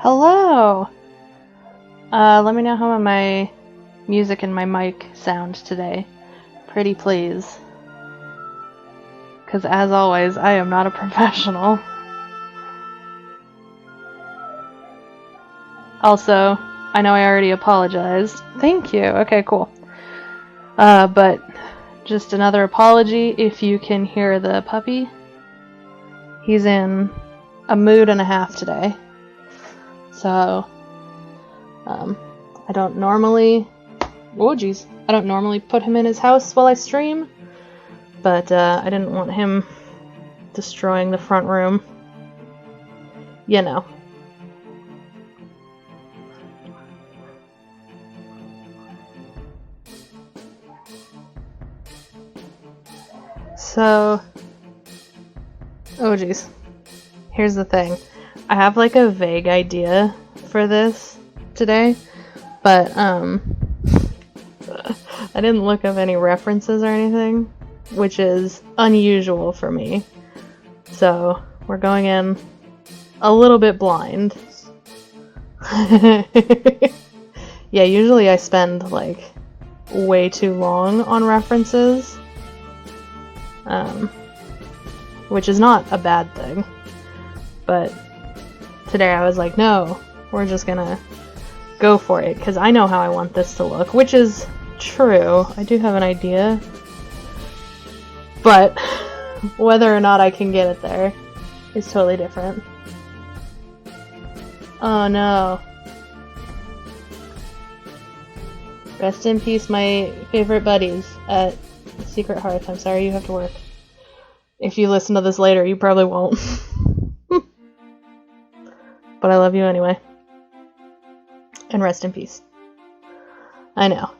Hello! Let me know how my music and my mic sound today. Pretty please. Because as always, I am not a professional. Also, I know I already apologized. Thank you. Okay, cool. But just another apology if you can hear the puppy. He's in a mood and a half today. So, I don't normally put him in his house while I stream, but I didn't want him destroying the front room. You know. So, oh geez. Here's the thing. I have like a vague idea for this today, but I didn't look up any references or anything, which is unusual for me. So, we're going in a little bit blind. Yeah, usually I spend like way too long on references. Which is not a bad thing. But today I was like, no, we're just gonna go for it, because I know how I want this to look, which is true. I do have an idea. But whether or not I can get it there is totally different. Oh no. Rest in peace, my favorite buddies at Secret Hearth. I'm sorry you have to work. If you listen to this later, you probably won't. But I love you anyway. And rest in peace. I know.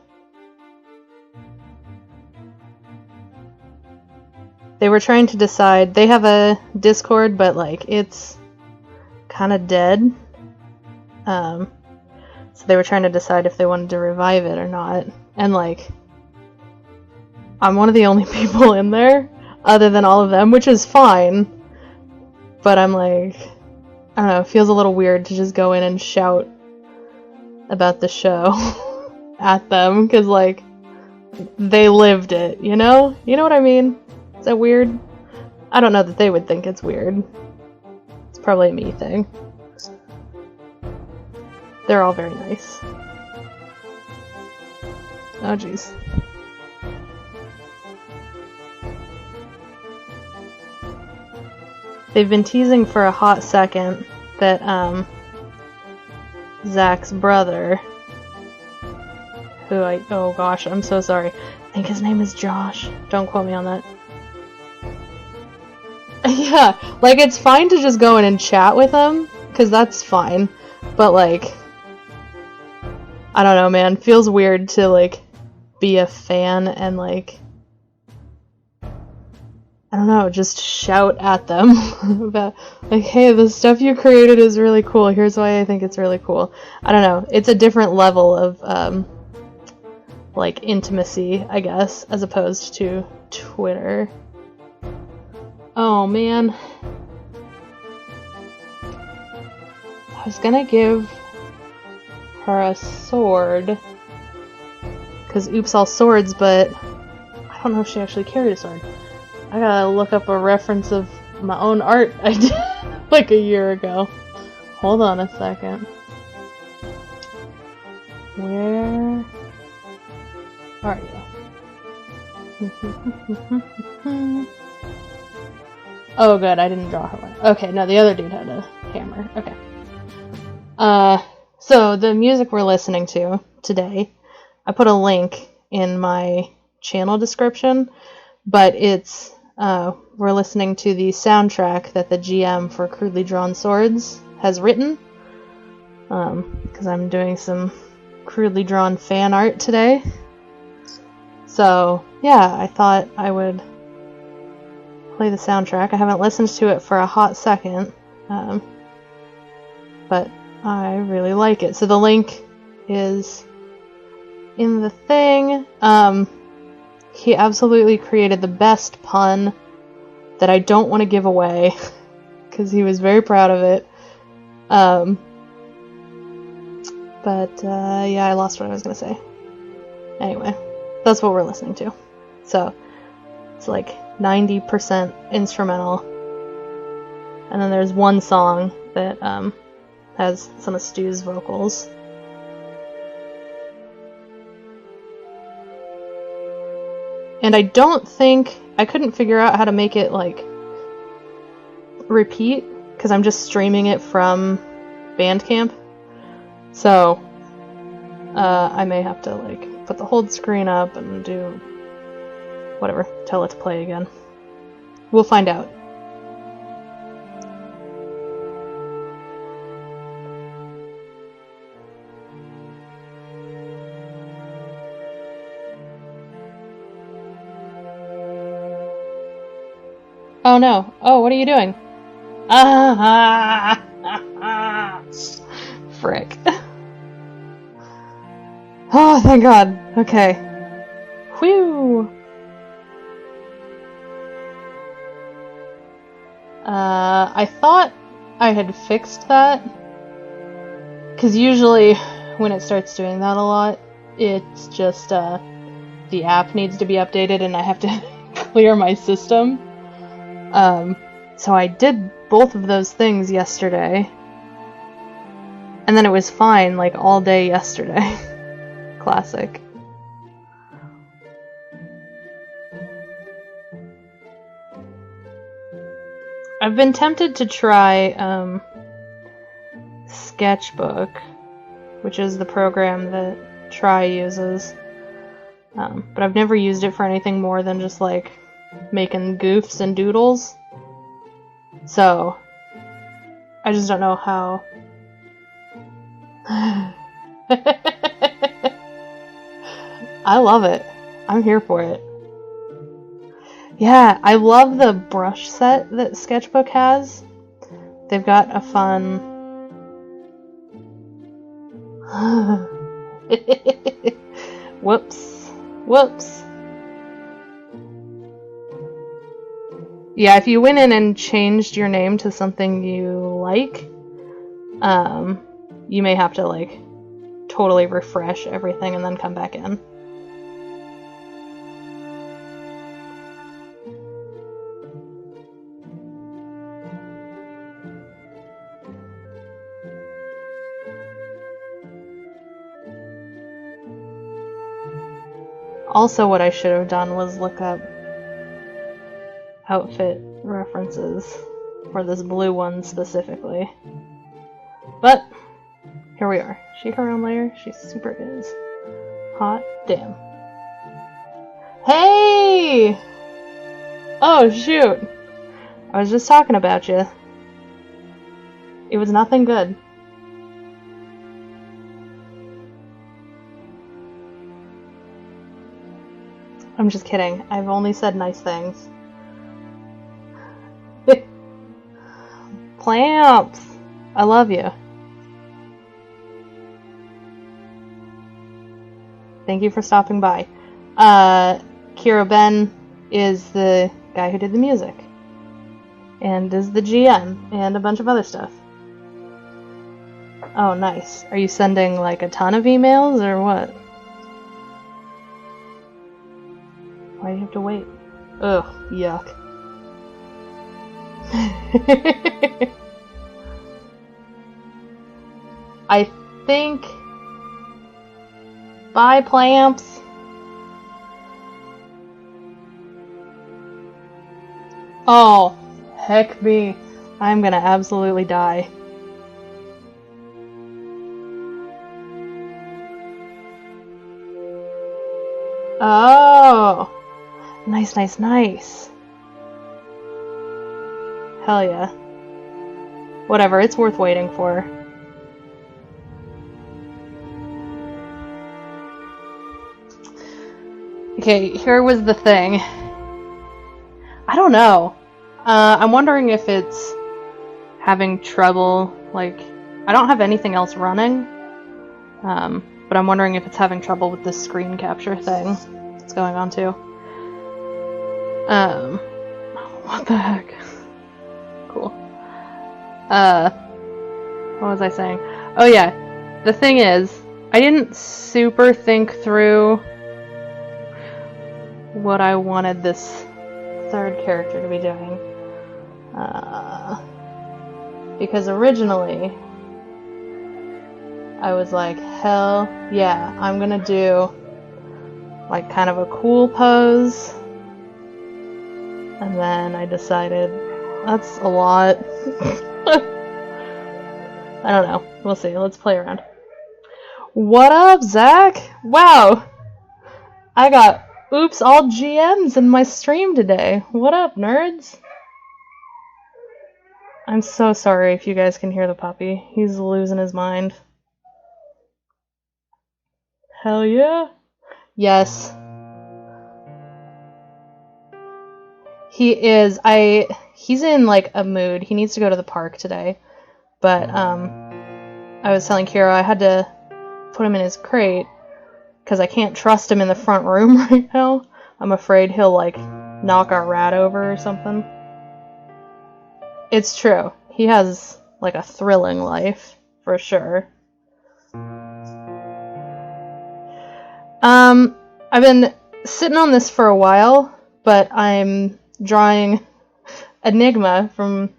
They were trying to decide. They have a Discord, but like it's kind of dead. So they were trying to decide if they wanted to revive it or not. And like, I'm one of the only people in there, other than all of them, which is fine. But I'm like, I don't know, it feels a little weird to just go in and shout about the show at them, because like, they lived it, you know? You know what I mean? Is that weird? I don't know that they would think it's weird. It's probably a me thing. They're all very nice. Oh jeez. They've been teasing for a hot second that, Zach's brother, who oh gosh, I'm so sorry. I think his name is Josh. Don't quote me on that. Yeah, like, it's fine to just go in and chat with him, because that's fine. But, like, I don't know, man. Feels weird to, like, be a fan and, like, I don't know, just shout at them about, like, hey, the stuff you created is really cool. Here's why I think it's really cool. I don't know. It's a different level of, like, intimacy, I guess, as opposed to Twitter. Oh, man. I was gonna give her a sword, because oops, all swords, but I don't know if she actually carried a sword. I gotta look up a reference of my own art I did like a year ago. Hold on a second. Where are you? Oh good, I didn't draw her one. Okay, no, the other dude had a hammer. Okay. So the music we're listening to today, I put a link in my channel description, but it's we're listening to the soundtrack that the GM for Crudely Drawn Swords has written, because I'm doing some crudely drawn fan art today. So yeah, I thought I would play the soundtrack. I haven't listened to it for a hot second, but I really like it. So the link is in the thing. He absolutely created the best pun that I don't want to give away, because he was very proud of it. But, yeah, I lost what I was gonna say. Anyway, that's what we're listening to. So, it's like 90% instrumental. And then there's one song that, has some of Stu's vocals. And I couldn't figure out how to make it, like, repeat, because I'm just streaming it from Bandcamp. So, I may have to, like, put the hold screen up and do whatever, tell it to play again. We'll find out. Oh no. Oh, what are you doing? Frick. Oh, thank God. Okay. Whew. I thought I had fixed that. Because usually when it starts doing that a lot, it's just, the app needs to be updated and I have to clear my system. So I did both of those things yesterday. And then it was fine, like, all day yesterday. Classic. I've been tempted to try, Sketchbook, which is the program that Try uses. But I've never used it for anything more than just, like, making goofs and doodles. So, I just don't know how. I love it. I'm here for it. Yeah, I love the brush set that Sketchbook has. They've got a fun... Whoops. Whoops. Yeah, if you went in and changed your name to something you like, you may have to, like, totally refresh everything and then come back in. Also, what I should have done was look up outfit references for this blue one specifically. But here we are. She, her own layer. She super is. Hot damn. Hey! Oh shoot. I was just talking about you. It was nothing good. I'm just kidding. I've only said nice things. Plants! I love you. Thank you for stopping by. Kira Ben is the guy who did the music. And is the GM. And a bunch of other stuff. Oh, nice. Are you sending, like, a ton of emails, or what? Why do you have to wait? Ugh, yuck. I think... Bye, plants! Oh, heck me. I'm gonna absolutely die. Oh! Nice, nice, nice. Hell yeah. Whatever, it's worth waiting for. Okay, here was the thing. I don't know. I'm wondering if it's having trouble, like... I don't have anything else running. But I'm wondering if it's having trouble with this screen capture thing that's going on too. What the heck? Cool. What was I saying? Oh yeah, the thing is, I didn't super think through what I wanted this third character to be doing. Because originally, I was like, hell yeah, I'm gonna do like kind of a cool pose. And then I decided that's a lot. I don't know. We'll see. Let's play around. What up, Zach? Wow. I got oops all GMs in my stream today. What up, nerds? I'm so sorry if you guys can hear the puppy. He's losing his mind. Hell yeah. Yes. He is. He's in like a mood. He needs to go to the park today. But I was telling Kira I had to put him in his crate because I can't trust him in the front room right now. I'm afraid he'll like knock our rat over or something. It's true. He has like a thrilling life for sure. I've been sitting on this for a while, but I'm drawing Enigma from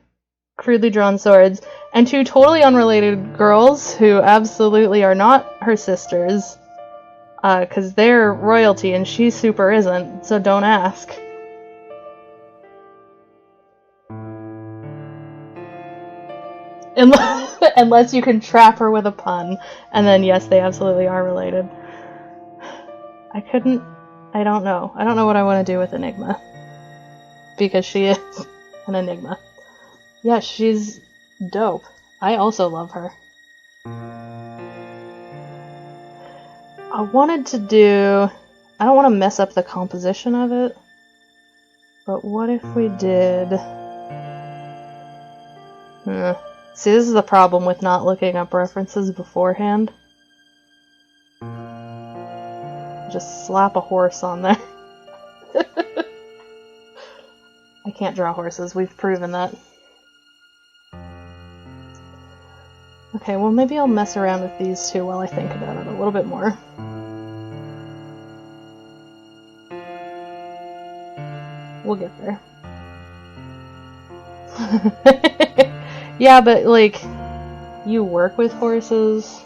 Crudely Drawn Swords and two totally unrelated girls who absolutely are not her sisters, because they're royalty and she super isn't, so don't ask. Unless you can trap her with a pun, and then yes, they absolutely are related. I don't know. I don't know what I want to do with Enigma. Because she is an enigma. Yeah, she's dope. I also love her. I wanted to do... I don't want to mess up the composition of it. But what if we did... See, this is the problem with not looking up references beforehand. Just slap a horse on there. I can't draw horses, we've proven that. Okay, well maybe I'll mess around with these two while I think about it a little bit more. We'll get there. Yeah, but like, you work with horses?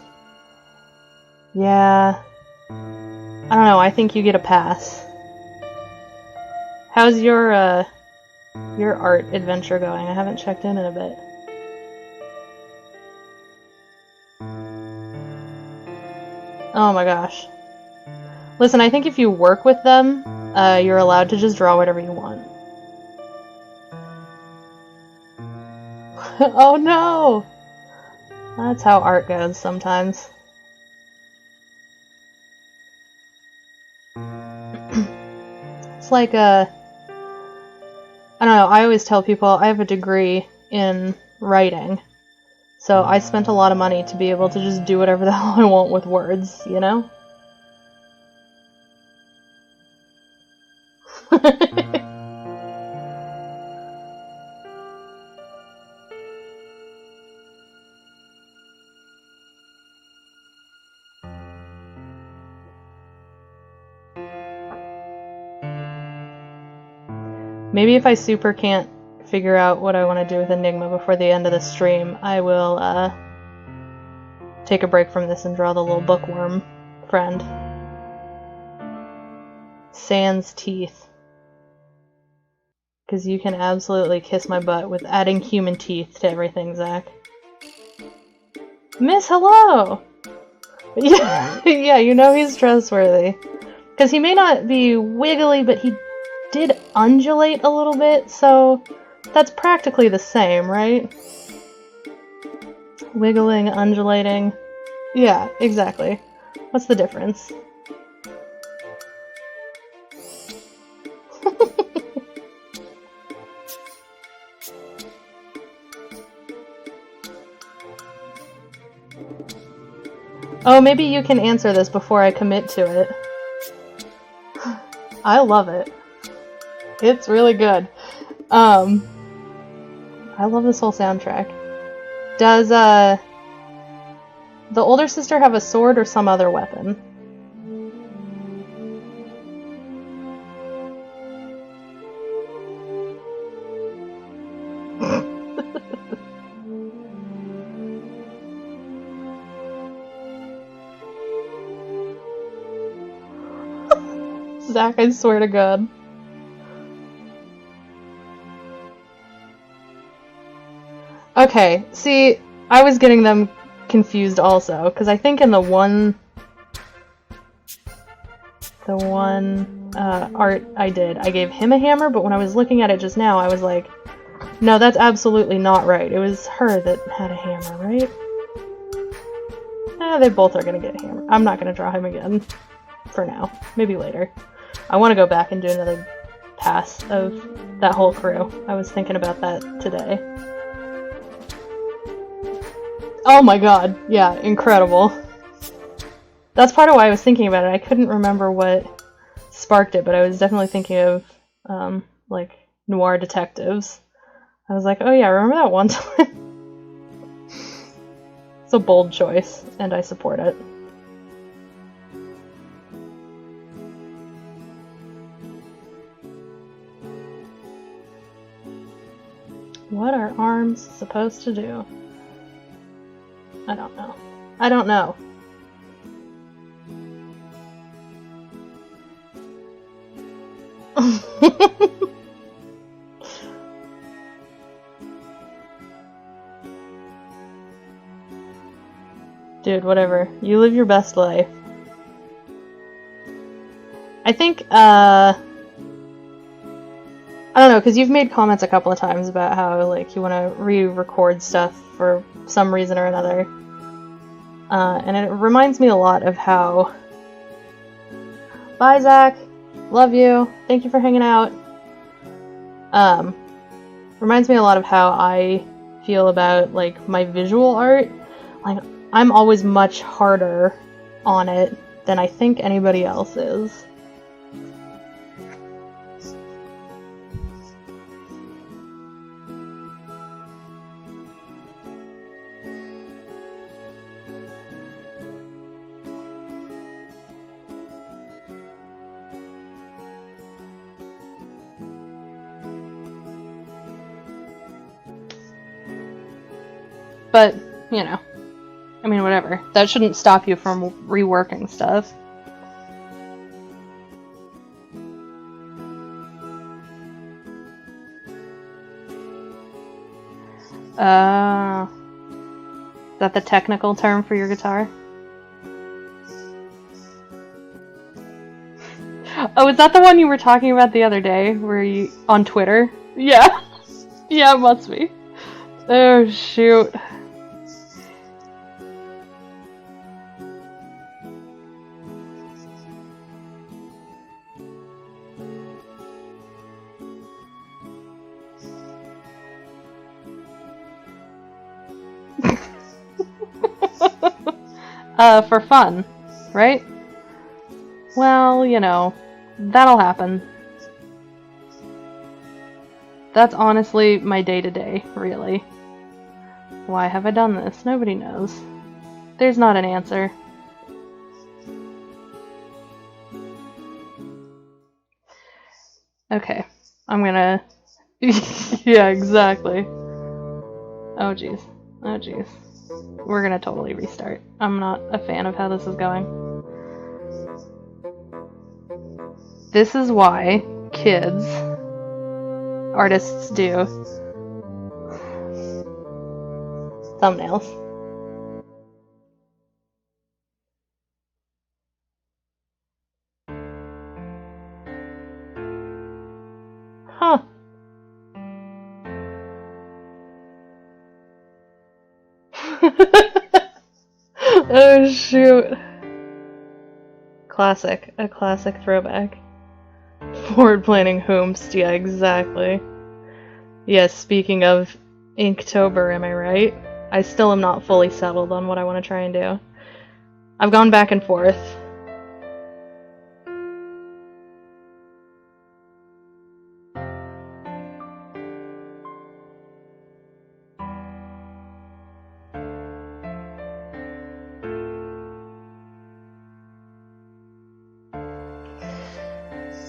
Yeah. I don't know, I think you get a pass. How's your art adventure going? I haven't checked in a bit. Oh my gosh. Listen, I think if you work with them, you're allowed to just draw whatever you want. Oh no! That's how art goes sometimes. It's like I don't know, I always tell people I have a degree in writing. So I spent a lot of money to be able to just do whatever the hell I want with words, you know? Maybe if I super can't figure out what I want to do with Enigma before the end of the stream, I will take a break from this and draw the little bookworm friend. Sans teeth. Because you can absolutely kiss my butt with adding human teeth to everything, Zach. Miss, hello! Yeah, yeah, you know he's trustworthy. Because he may not be wiggly, but he did undulate a little bit, so that's practically the same, right? Wiggling, undulating. Yeah, exactly. What's the difference? Oh, maybe you can answer this before I commit to it. I love it. It's really good. I love this whole soundtrack. Does the older sister have a sword or some other weapon? Zach, I swear to God. Okay, see, I was getting them confused also, because I think in the one art I did, I gave him a hammer, but when I was looking at it just now, I was like, no, that's absolutely not right. It was her that had a hammer, right? They both are gonna get a hammer. I'm not gonna draw him again. For now. Maybe later. I want to go back and do another pass of that whole crew. I was thinking about that today. Oh my god. Yeah, incredible. That's part of why I was thinking about it. I couldn't remember what sparked it, but I was definitely thinking of, like, noir detectives. I was like, oh yeah, remember that one time? It's a bold choice, and I support it. What are arms supposed to do? I don't know. I don't know. Dude, whatever. You live your best life. I think, I don't know, because you've made comments a couple of times about how, like, you want to re-record stuff for some reason or another. And it reminds me a lot of how... Bye, Zach! Love you! Thank you for hanging out! Reminds me a lot of how I feel about, like, my visual art. Like, I'm always much harder on it than I think anybody else is. But, you know, I mean, whatever. That shouldn't stop you from reworking stuff. Is that the technical term for your guitar? Oh, is that the one you were talking about the other day, where you on Twitter? Yeah. Yeah, it must be. Oh, shoot. For fun, right? Well, you know, that'll happen. That's honestly my day-to-day, really. Why have I done this? Nobody knows. There's not an answer. Okay, I'm gonna... Yeah, exactly. Oh jeez. Oh jeez. We're gonna totally restart. I'm not a fan of how this is going. This is why kids, artists do thumbnails. Huh. Oh shoot. Classic. A classic throwback. Forward planning Hoomst, yeah, exactly. Yes, speaking of Inktober, am I right? I still am not fully settled on what I want to try and do. I've gone back and forth.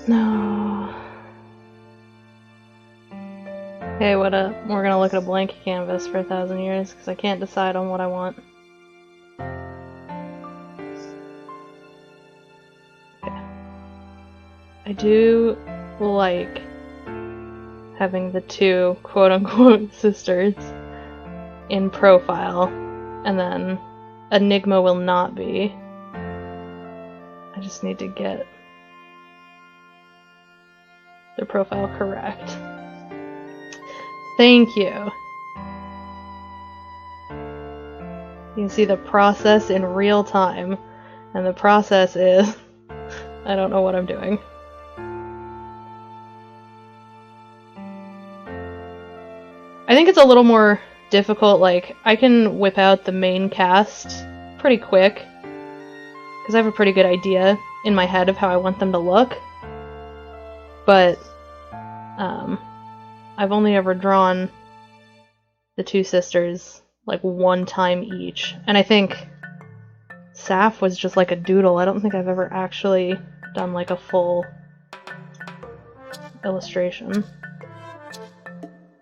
No. Hey, what up? We're gonna look at a blank canvas for 1,000 years, because I can't decide on what I want. Okay. I do like having the two quote-unquote sisters in profile, and then Enigma will not be. I just need to get their profile correct. Thank you. You can see the process in real time, and the process is I don't know what I'm doing. I think it's a little more difficult. Like, I can whip out the main cast pretty quick because I have a pretty good idea in my head of how I want them to look, but I've only ever drawn the two sisters like one time each, and I think Saf was just like a doodle. I don't think I've ever actually done like a full illustration.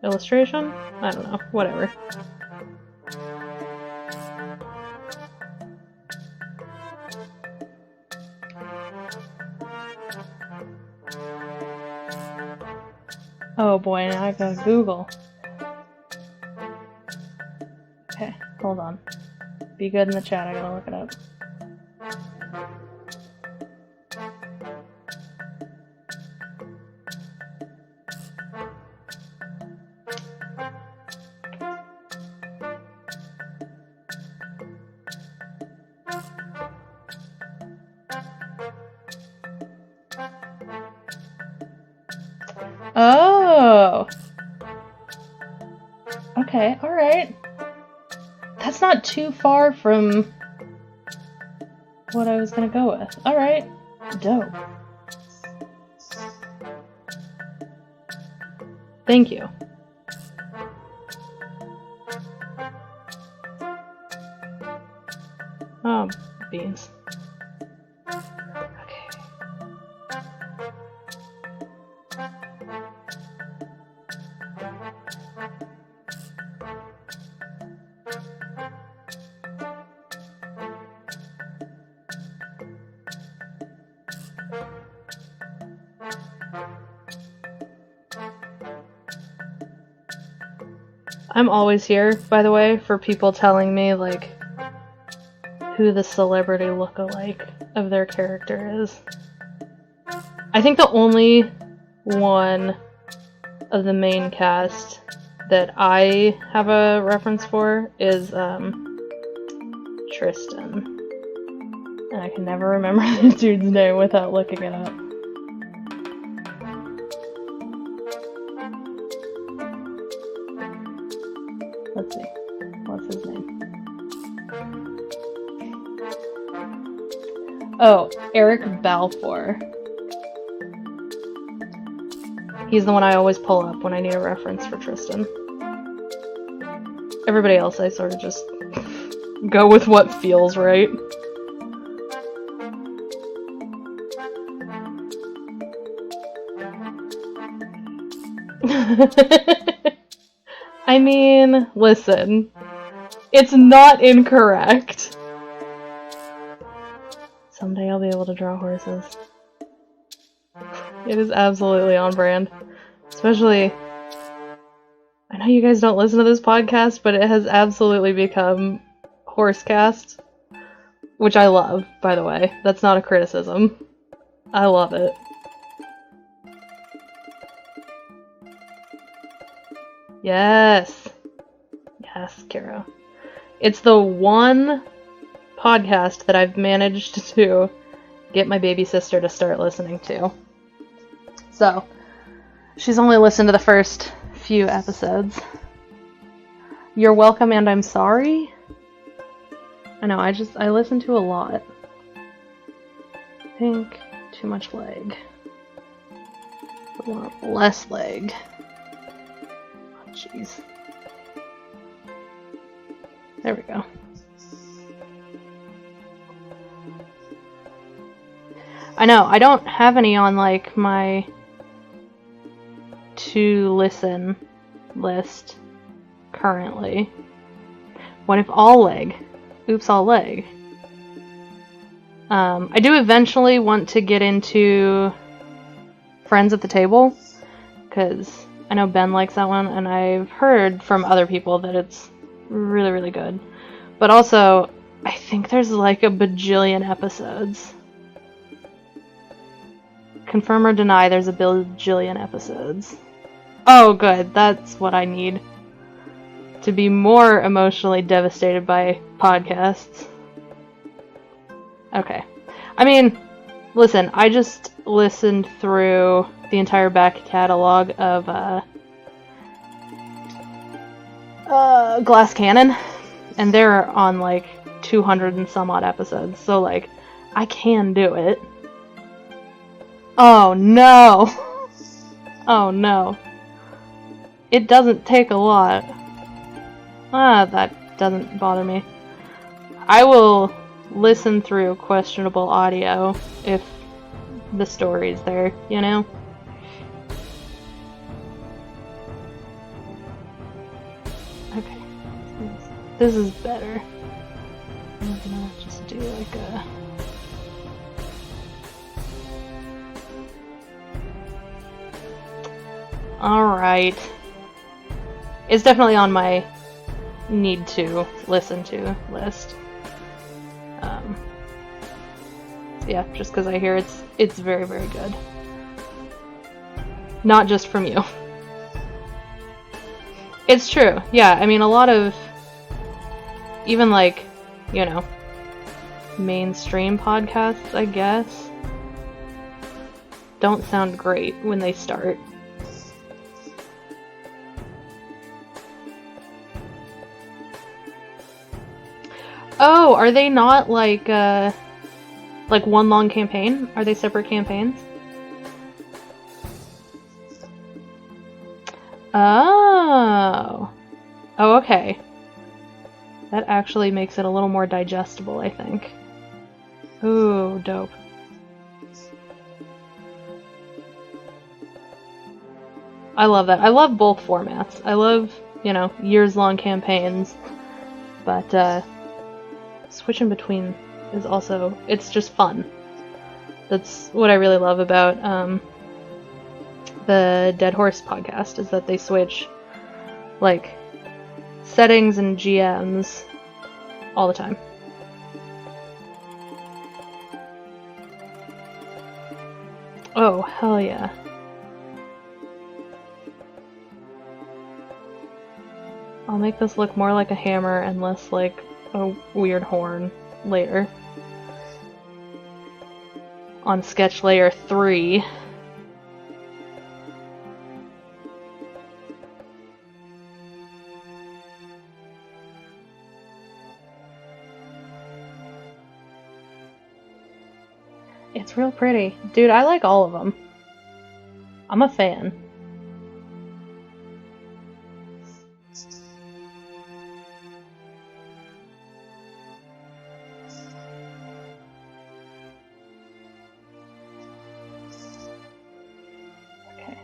Illustration? I don't know. Whatever. Oh boy, now I gotta Google. Okay, hold on. Be good in the chat, I gotta look it up. Oh! Okay, alright. That's not too far from what I was gonna go with. Alright. Dope. Thank you. Oh, beans. Okay. I'm always here, by the way, for people telling me, like, who the celebrity look-alike of their character is. I think the only one of the main cast that I have a reference for is, Tristan. And I can never remember the dude's name without looking it up. Let's see. What's his name? Oh, Eric Balfour. He's the one I always pull up when I need a reference for Tristan. Everybody else, I sort of just go with what feels right. I mean, listen. It's not incorrect. Someday I'll be able to draw horses. It is absolutely on brand. Especially, I know you guys don't listen to this podcast, but it has absolutely become Horsecast, which I love, by the way. That's not a criticism. I love it. Yes. Yes, Kara. It's the one podcast that I've managed to get my baby sister to start listening to. So, she's only listened to the first few episodes. You're welcome and I'm sorry. I know, I listen to a lot. I think too much leg. I want less leg. Oh, jeez. There we go. I know, I don't have any on, like, my to listen list currently. What if all leg? Oops, all leg. I do eventually want to get into Friends at the Table, because I know Ben likes that one, and I've heard from other people that it's really, really good. But also, I think there's like a bajillion episodes. Confirm or deny there's a bajillion episodes. Oh, good. That's what I need to be more emotionally devastated by podcasts. Okay. I mean, listen, I just listened through the entire back catalog of Glass Cannon, and they're on like 200 and some odd episodes, so like, I can do it. Oh no! Oh no. It doesn't take a lot. That doesn't bother me. I will listen through questionable audio if the story's there, you know? Okay. This is better. I'm gonna just do like a... Alright. It's definitely on my need to listen to list. Yeah, just because I hear it's very, very good. Not just from you. It's true, yeah, I mean a lot of, even like, you know, mainstream podcasts, I guess, don't sound great when they start. Oh, are they not like one long campaign? Are they separate campaigns? Oh. Oh, okay. That actually makes it a little more digestible, I think. Ooh, dope. I love that. I love both formats. I love, you know, years-long campaigns, but switching between is also, it's just fun. That's what I really love about the Dead Horse podcast, is that they switch like settings and GMs all the time. Oh, hell yeah. I'll make this look more like a hammer and less like a weird horn later. On sketch layer 3. It's real pretty. Dude, I like all of them. I'm a fan. Okay.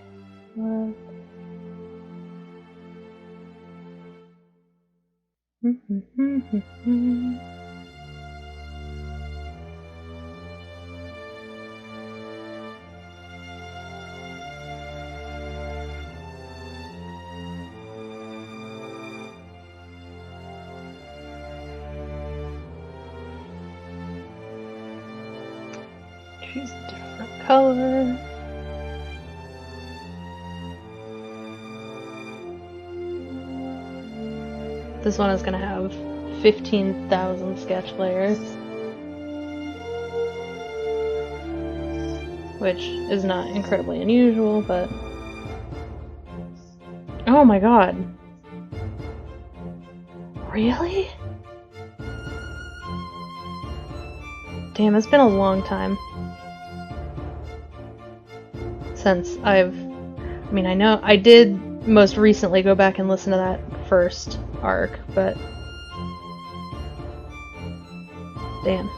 Choose a different color. This one is gonna have 15,000 sketch layers, which is not incredibly unusual, but... Oh my god. Really? Damn, it's been a long time since I mean, I know I did most recently go back and listen to that first arc, but damn.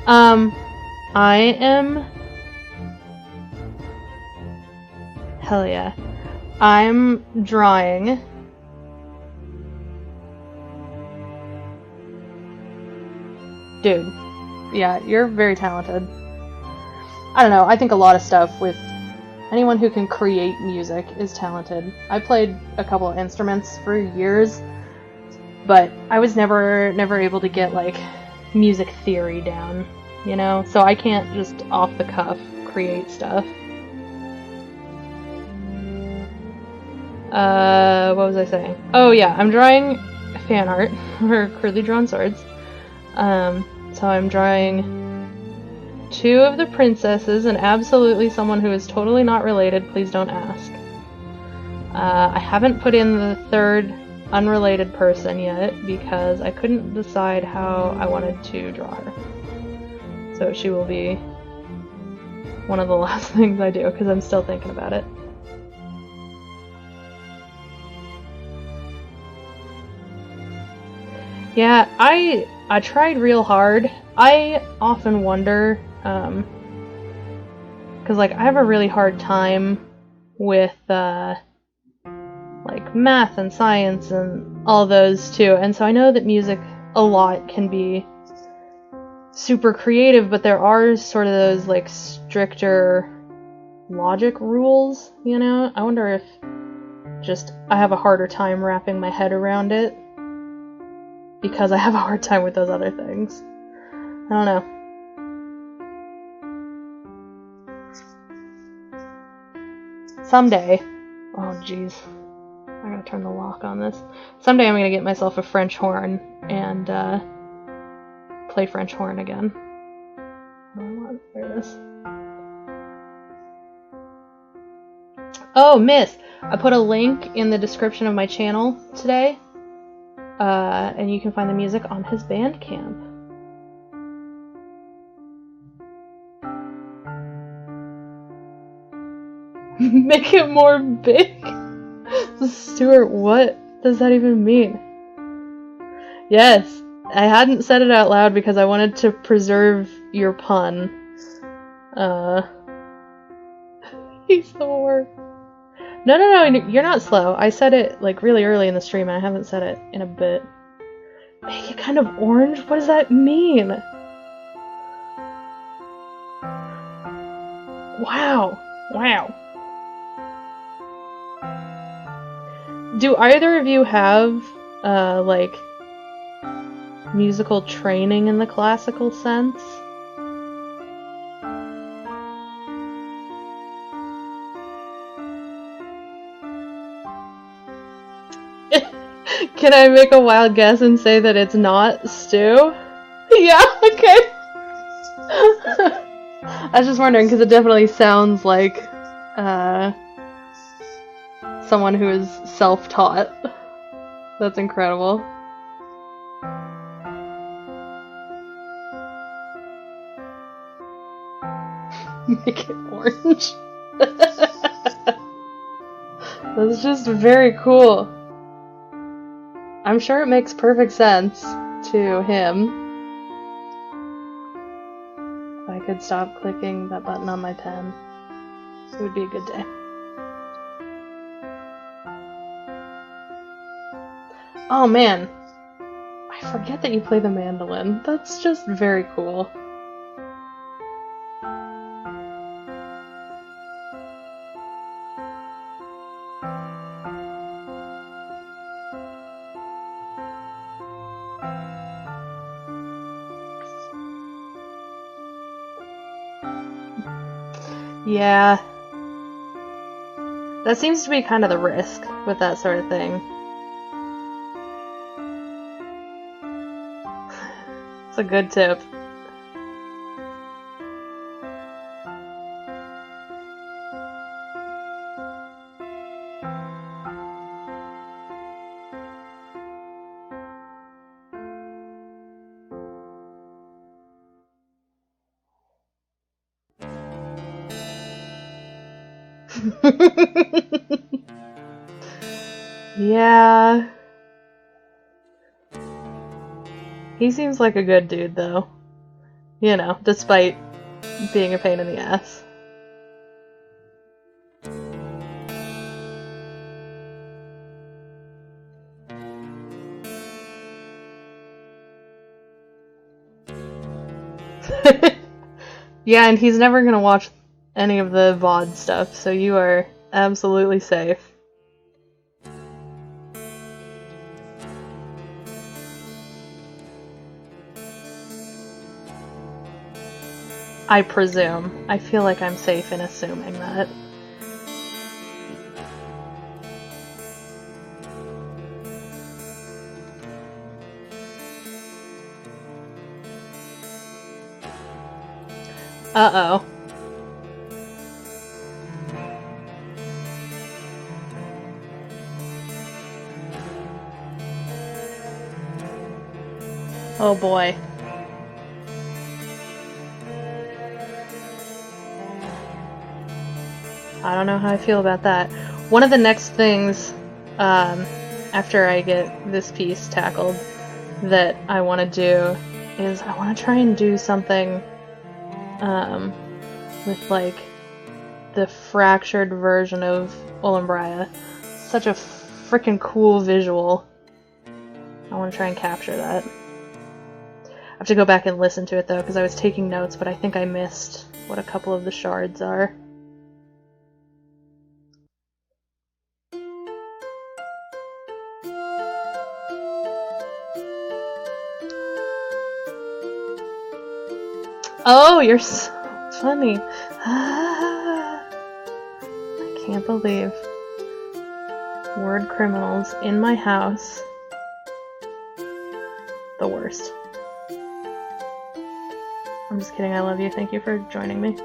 I am... Hell yeah. I'm drawing... Dude. Yeah, you're very talented. I don't know, I think a lot of stuff with anyone who can create music is talented. I played a couple of instruments for years, but I was never able to get, like, music theory down, you know? So I can't just off the cuff create stuff. What was I saying? Oh yeah, I'm drawing fan art for crudely drawn swords. So I'm drawing 2 of the princesses and absolutely someone who is totally not related, please don't ask. I haven't put in the 3rd unrelated person yet because I couldn't decide how I wanted to draw her. So she will be one of the last things I do because I'm still thinking about it. Yeah, I tried real hard. I often wonder, because like I have a really hard time with like math and science and all those too, and so I know that music a lot can be super creative, but there are sort of those like stricter logic rules, you know? I wonder if just I have a harder time wrapping my head around it because I have a hard time with those other things. I don't know. Someday, oh jeez, I gotta turn the lock on this. Someday I'm gonna get myself a French horn and play French horn again. There it is. Oh, miss! I put a link in the description of my channel today. And you can find the music on his Bandcamp. Make it more big? Stuart, what does that even mean? Yes, I hadn't said it out loud because I wanted to preserve your pun. He's the worst. No, you're not slow. I said it like really early in the stream and I haven't said it in a bit. Make it kind of orange? What does that mean? Wow. Do either of you have, like, musical training in the classical sense? Can I make a wild guess and say that it's not stew? Yeah, okay. I was just wondering because it definitely sounds like someone who is self-taught. That's incredible. Make it orange. That's just very cool. I'm sure it makes perfect sense to him. If I could stop clicking that button on my pen, it would be a good day. Oh man, I forget that you play the mandolin. That's just very cool. Yeah. That seems to be kind of the risk with that sort of thing. It's a good tip. Yeah. He seems like a good dude, though. You know, despite being a pain in the ass. Yeah, and he's never gonna watch any of the VOD stuff, so you are absolutely safe. I presume. I feel like I'm safe in assuming that. Uh-oh. Oh boy. I don't know how I feel about that. One of the next things, after I get this piece tackled, that I want to do is I want to try and do something with like the fractured version of Olymbria. Such a freaking cool visual. I want to try and capture that. I have to go back and listen to it though, because I was taking notes, but I think I missed what a couple of the shards are. Oh, you're so funny. I can't believe word criminals in my house. The worst. I'm just kidding, I love you. Thank you for joining me.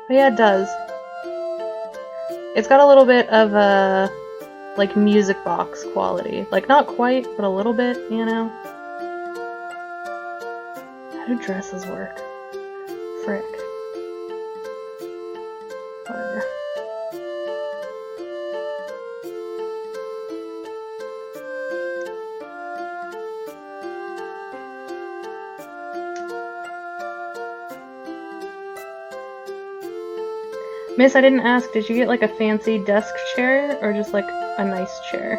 But yeah, it does. It's got a little bit of a, like, music box quality. Like, not quite, but a little bit, you know? How do dresses work? Frick. Whatever. Miss, I didn't ask, did you get like a fancy desk chair or just like a nice chair?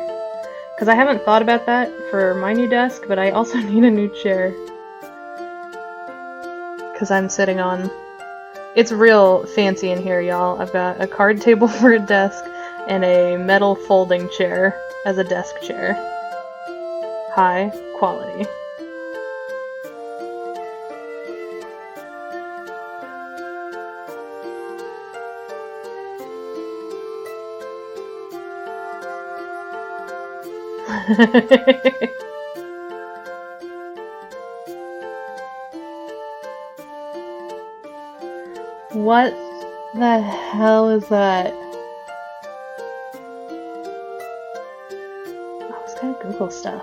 Because I haven't thought about that for my new desk, but I also need a new chair. Because I'm sitting on... It's real fancy in here, y'all. I've got a card table for a desk and a metal folding chair as a desk chair. High quality. What the hell is that? I was gonna Google stuff.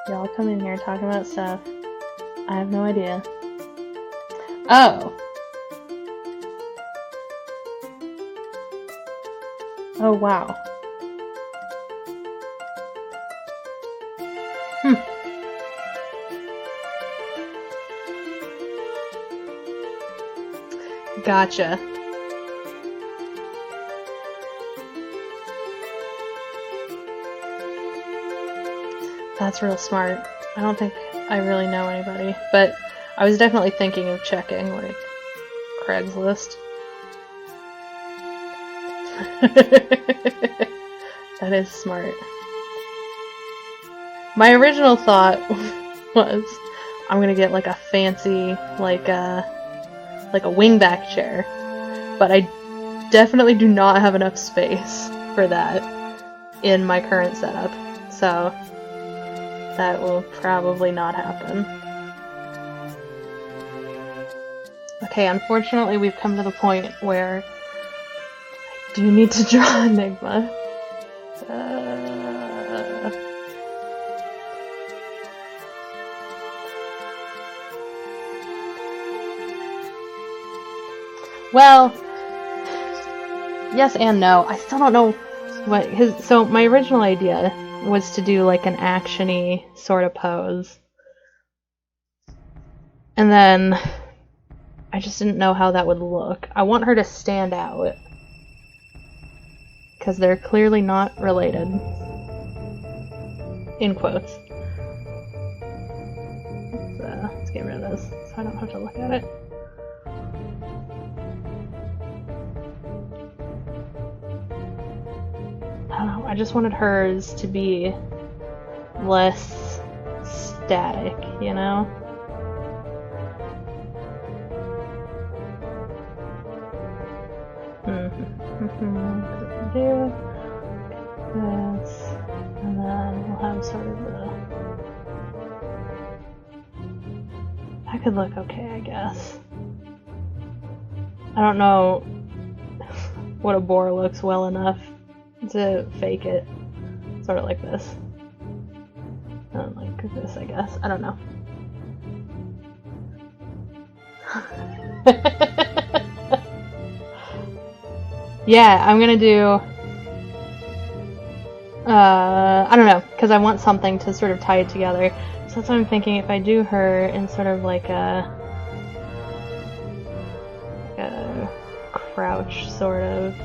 Y'all come in here talking about stuff. I have no idea. Oh. Oh, wow. Gotcha. That's real smart. I don't think I really know anybody, but I was definitely thinking of checking, like, Craigslist. That is smart. My original thought was, I'm gonna get like a fancy, like a wingback chair, but I definitely do not have enough space for that in my current setup, so that will probably not happen. Okay, unfortunately we've come to the point where I do need to draw Enigma. Well, yes and no. I still don't know what his... So my original idea was to do like an action-y sort of pose. And then I just didn't know how that would look. I want her to stand out. Because they're clearly not related. In quotes. Let's get rid of this so I don't have to look at it. I don't know, I just wanted hers to be less static, you know? Do this, and then we'll have sort of the... That could look okay, I guess. I don't know what a boar looks well enough to fake it. Sort of like this. Like this, I guess. I don't know. Yeah, I'm gonna do... I don't know, because I want something to sort of tie it together. So that's what I'm thinking, if I do her in sort of like a crouch, sort of.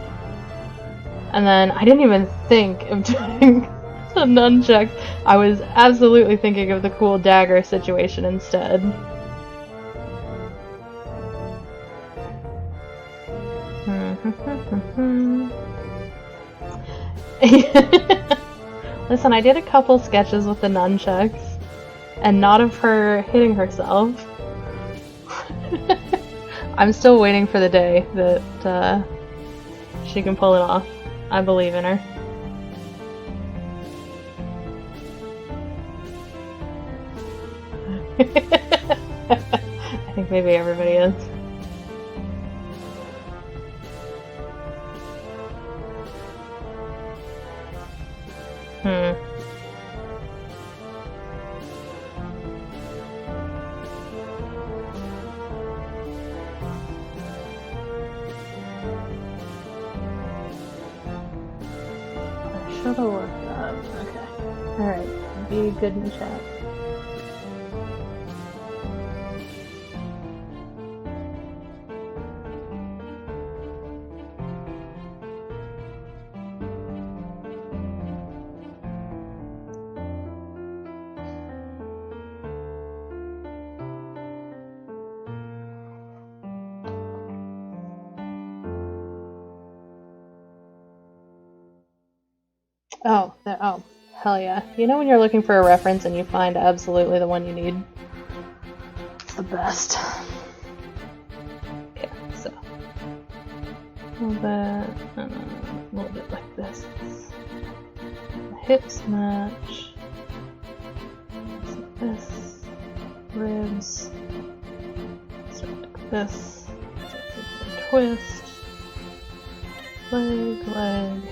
And then I didn't even think of doing the nunchucks. I was absolutely thinking of the cool dagger situation instead. Listen, I did a couple sketches with the nunchucks, and not of her hitting herself. I'm still waiting for the day that she can pull it off. I believe in her. I think maybe everybody is. Should've looked up. Okay. Alright. Be good in the chat. Oh, oh, hell yeah. You know when you're looking for a reference and you find absolutely the one you need? It's the best. Okay, so. A little bit like this. The hips match. So this. Ribs. Start like this. Twist. Leg.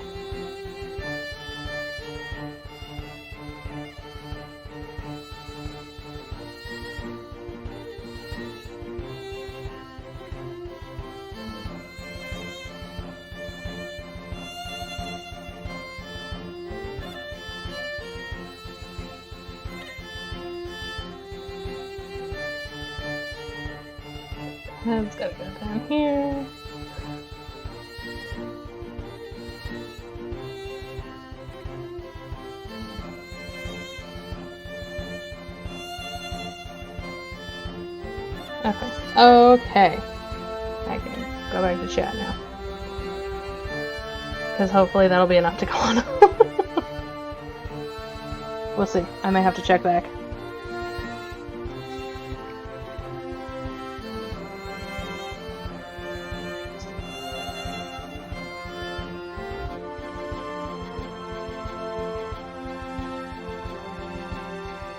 Head's gotta go down here. Okay. I can go back to chat now. Because hopefully that'll be enough to go on. We'll see. I may have to check back.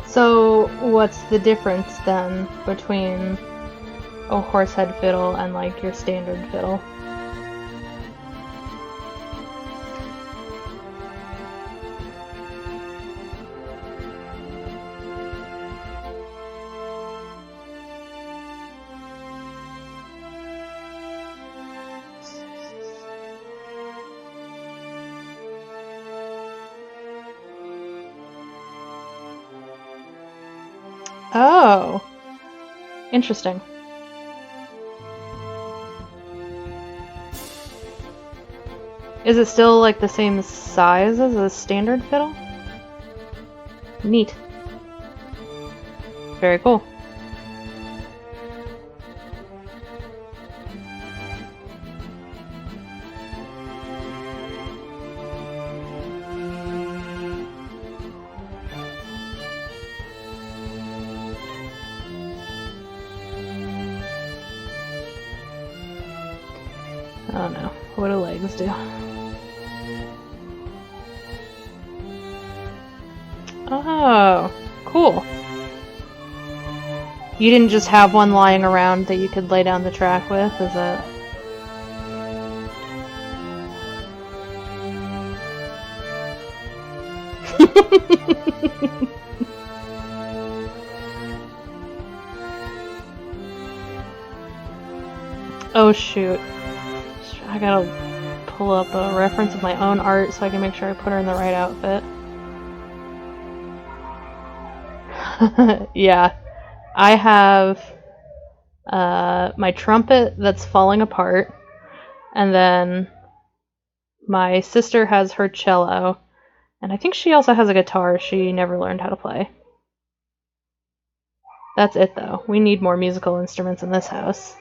So, what's the difference then between a horsehead fiddle and like your standard fiddle? Oh. Interesting. Is it still like the same size as a standard fiddle? Neat. Very cool. Oh no, what do legs do? Oh, cool. You didn't just have one lying around that you could lay down the track with, is that? Oh shoot. I gotta pull up a reference of my own art so I can make sure I put her in the right outfit. Yeah. I have my trumpet that's falling apart, and then my sister has her cello, and I think she also has a guitar she never learned how to play. That's it though. We need more musical instruments in this house.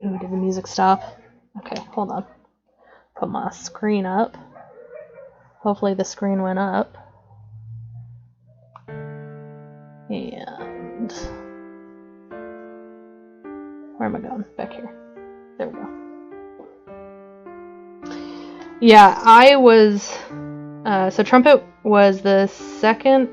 Ooh, did the music stop? Okay, hold on. Put my screen up. Hopefully the screen went up. And where am I going? Back here. There we go. Yeah, I was so trumpet was the second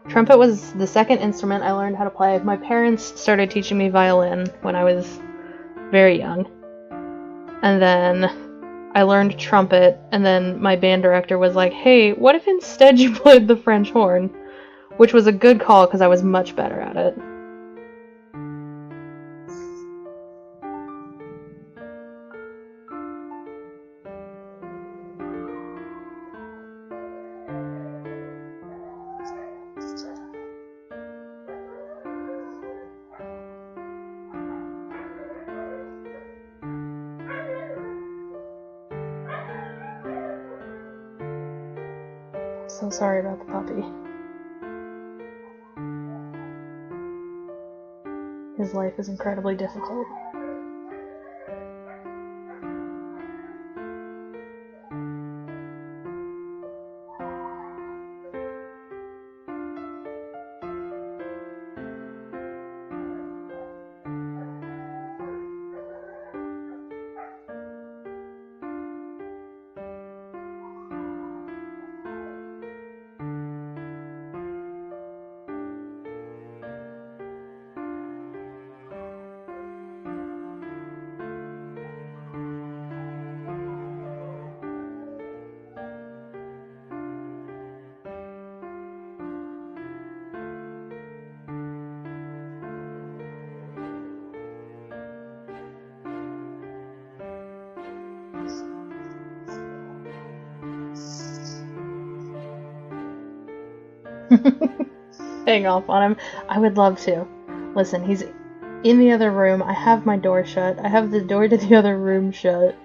trumpet was the second instrument I learned how to play. My parents started teaching me violin when I was very young. And then I learned trumpet, and then my band director was like, hey, what if instead you played the French horn? Which was a good call because I was much better at it. So sorry about the puppy. His life is incredibly difficult. Hang off on him. I would love to. Listen, he's in the other room. I have my door shut. I have the door to the other room shut.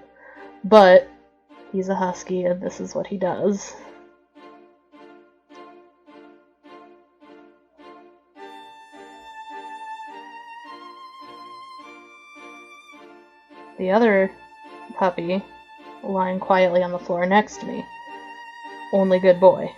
But he's a husky and this is what he does. The other puppy, lying quietly on the floor next to me. Only good boy.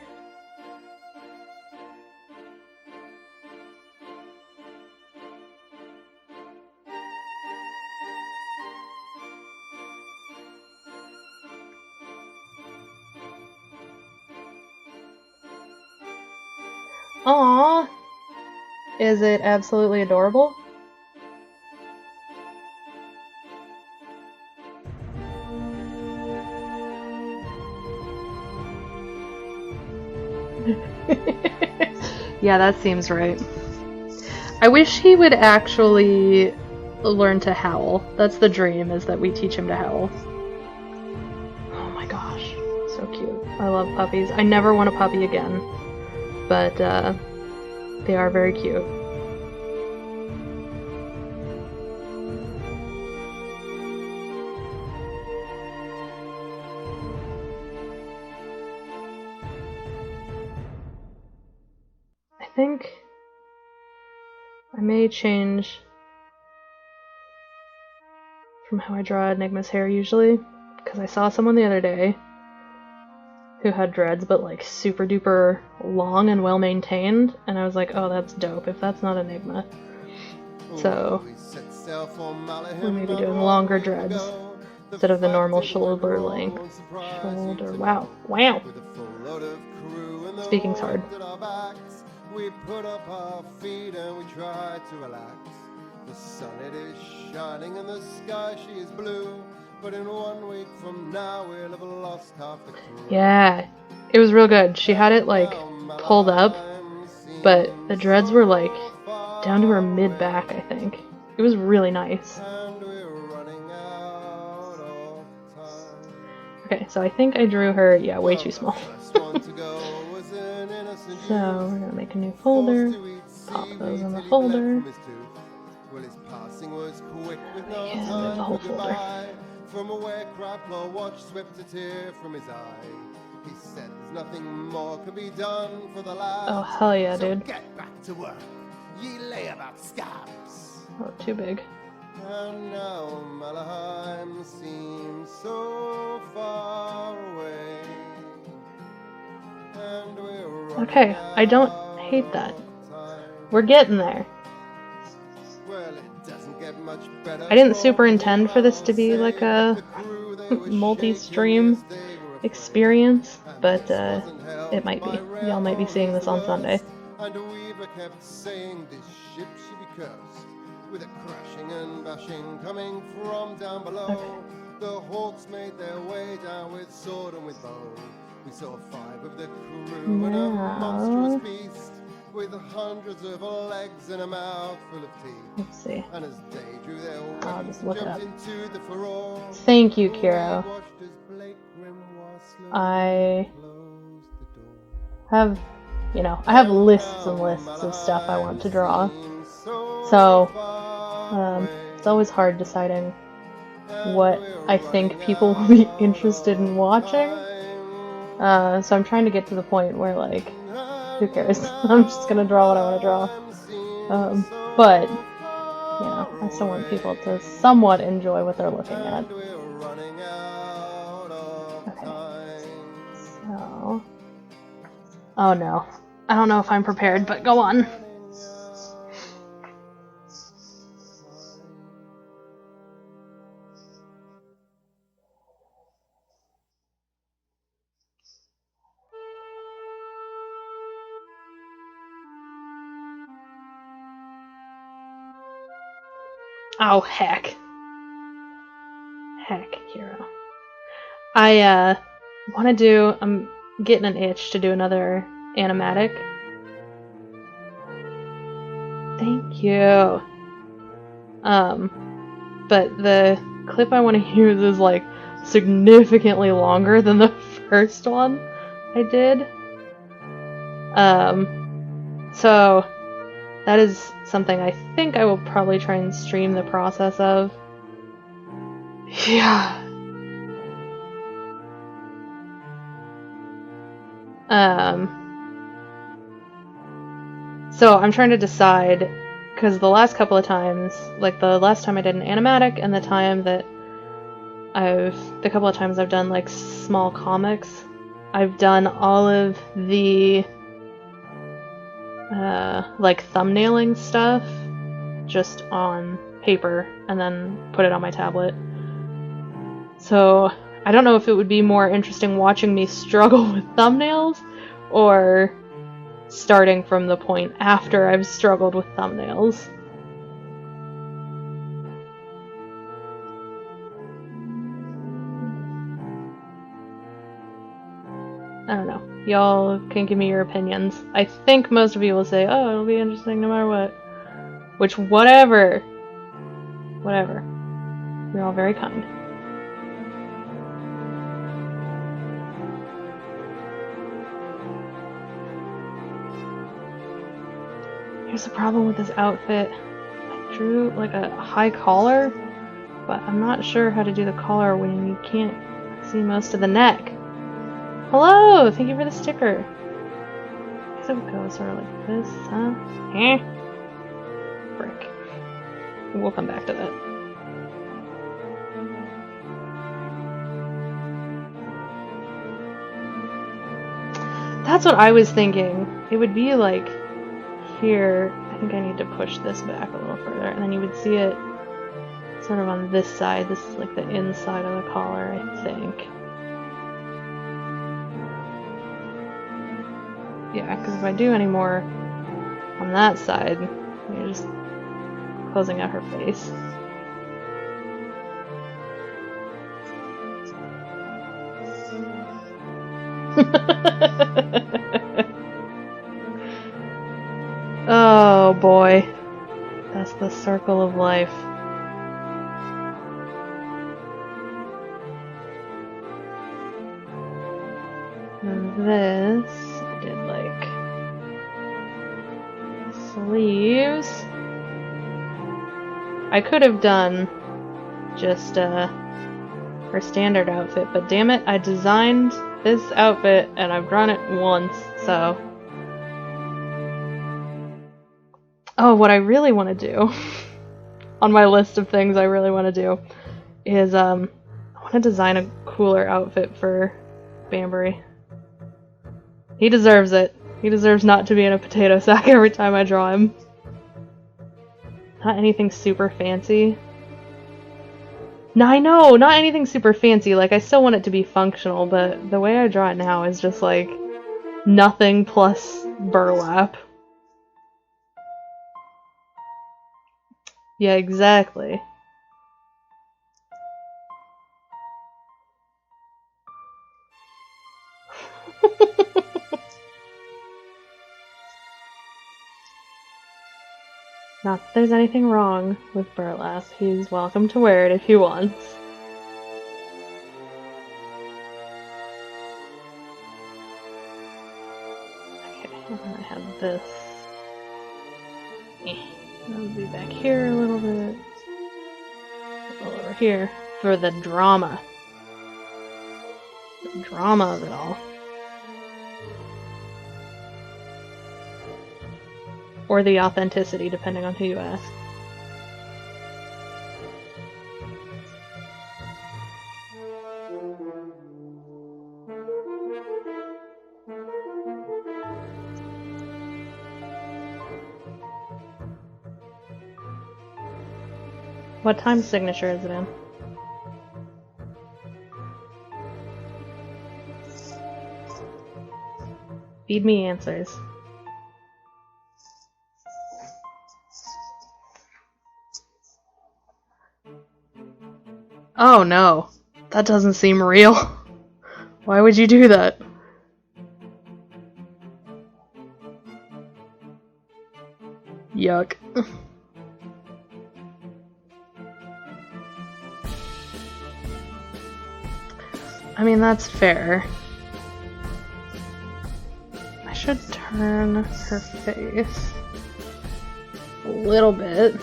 Aww! Is it absolutely adorable? Yeah, that seems right. I wish he would actually learn to howl. That's the dream, is that we teach him to howl. Oh my I love puppies. I never want a puppy again, but they are very cute. I think I may change from how I draw Enigma's hair usually, because I saw someone the other day who had dreads but like super duper long and well maintained, and I was like, oh, that's dope if that's not Enigma. So we may be doing longer dreads instead of the normal shoulder length. Wow. Speaking's hard. We put up our feet and we try to relax. The sun it is shining and the sky she is blue. But in 1 week from now we'll have lost half the crew. Yeah, it was real good. She had it like pulled up, but the dreads were like down to her mid back, I think. It was really nice. Okay, so I think I drew her, yeah, way too small. So we're gonna make a new folder, pop those in the folder, and move the whole folder. From a where Crackler watched swept a tear from his eye. He said there's nothing more could be done for the last. Oh hell yeah, dude. So get back to work. Ye lay about scabs. Oh, too big. And now Malahim seems so far away. And we're okay, I don't hate that. We're getting there. Well, it doesn't get much better. I didn't super intend for this to be like a multi-stream experience, but it might be. Y'all might be seeing this on Sunday. And Weaver kept saying this ship should be cursed, with a crashing and bashing coming from down below. Okay. The Hawks made their way down with sword and with bow. We saw 5 of the crew and a monstrous beast with hundreds of legs and a mouth full of teeth. Let's see. And as they drew their I'll just look it up. Thank you, Kiro. I have, I have lists and lists of stuff I want to draw. So, it's always hard deciding what I think people will be interested in watching. So I'm trying to get to the point where, like, who cares? I'm just gonna draw what I want to draw. But, I still want people to somewhat enjoy what they're looking at. Okay. So... oh no. I don't know if I'm prepared, but go on. Oh, heck. Heck, Kiro. I, I'm getting an itch to do another animatic. Thank you. But the clip I want to use is, like, significantly longer than the first one I did. So... that is something I think I will probably try and stream the process of. Yeah. So I'm trying to decide, because the last couple of times, like the last time I did an animatic and the couple of times I've done like small comics, I've done all of the like thumbnailing stuff just on paper and then put it on my tablet. So I don't know if it would be more interesting watching me struggle with thumbnails or starting from the point after I've struggled with thumbnails. I don't know. Y'all can give me your opinions. I think most of you will say, oh, it'll be interesting no matter what. Which, whatever. Whatever. You're all very kind. Here's the problem with this outfit. I drew like a high collar, but I'm not sure how to do the collar when you can't see most of the neck. Hello! Thank you for the sticker. I guess it would go sort of like this, huh? Frick. We'll come back to that. That's what I was thinking. It would be like here. I think I need to push this back a little further, and then you would see it sort of on this side. This is like the inside of the collar, I think. Yeah, because if I do any more on that side, you're just closing out her face. Oh boy, that's the circle of life. And this, I did like sleeves. I could have done just her standard outfit, but damn it, I designed this outfit and I've drawn it once, so. Oh, what I really want to do on my list of things I really want to do is I want to design a cooler outfit for Banbury. He deserves it. He deserves not to be in a potato sack every time I draw him. Not anything super fancy. No, I know, not anything super fancy. Like, I still want it to be functional, but the way I draw it now is just like nothing plus burlap. Yeah, exactly. Not that there's anything wrong with burlap. He's welcome to wear it if he wants. Okay, and then I have this. That'll be back here a little bit. A little over here for the drama. The drama of it all. Or the authenticity, depending on who you ask. What time signature is it in? Feed me answers. Oh no, that doesn't seem real. Why would you do that? Yuck. I mean, that's fair. I should turn her face a little bit.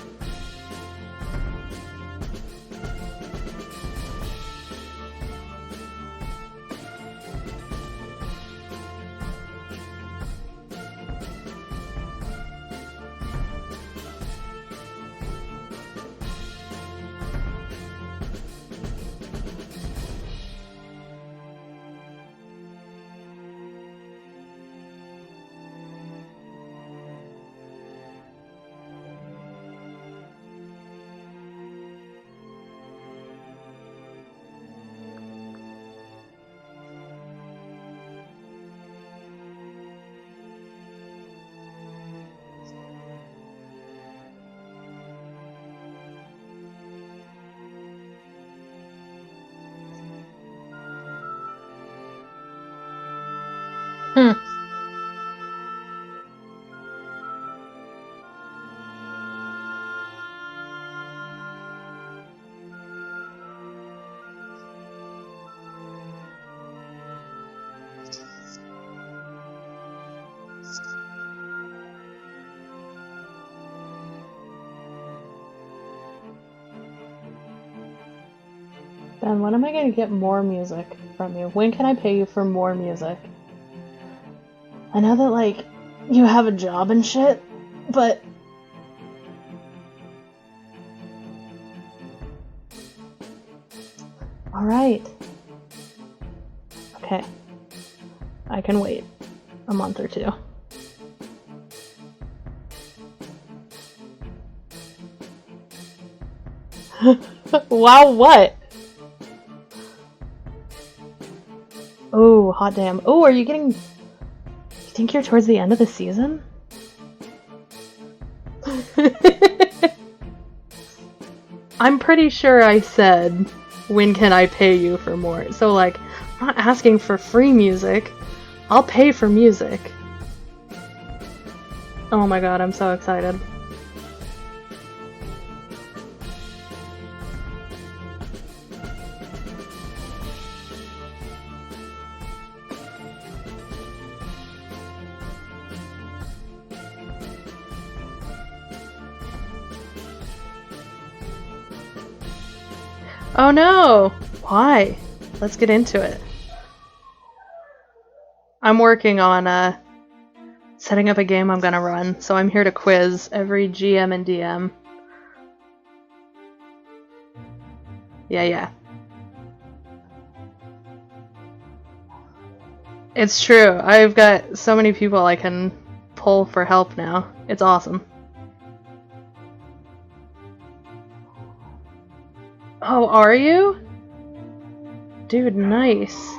Ben, when am I gonna get more music from you? When can I pay you for more music? I know that, like, you have a job and shit, but... Alright. Okay. I can wait a month or two. Wow, what? Oh, hot damn. Oh, are you getting... You think you're towards the end of the season? I'm pretty sure I said, when can I pay you for more? So, like, I'm not asking for free music. I'll pay for music. Oh my god, I'm so excited. Oh no! Why? Let's get into it. I'm working on setting up a game I'm gonna run, so I'm here to quiz every GM and DM. Yeah. It's true. I've got so many people I can pull for help now. It's awesome. Oh, are you? Dude, nice.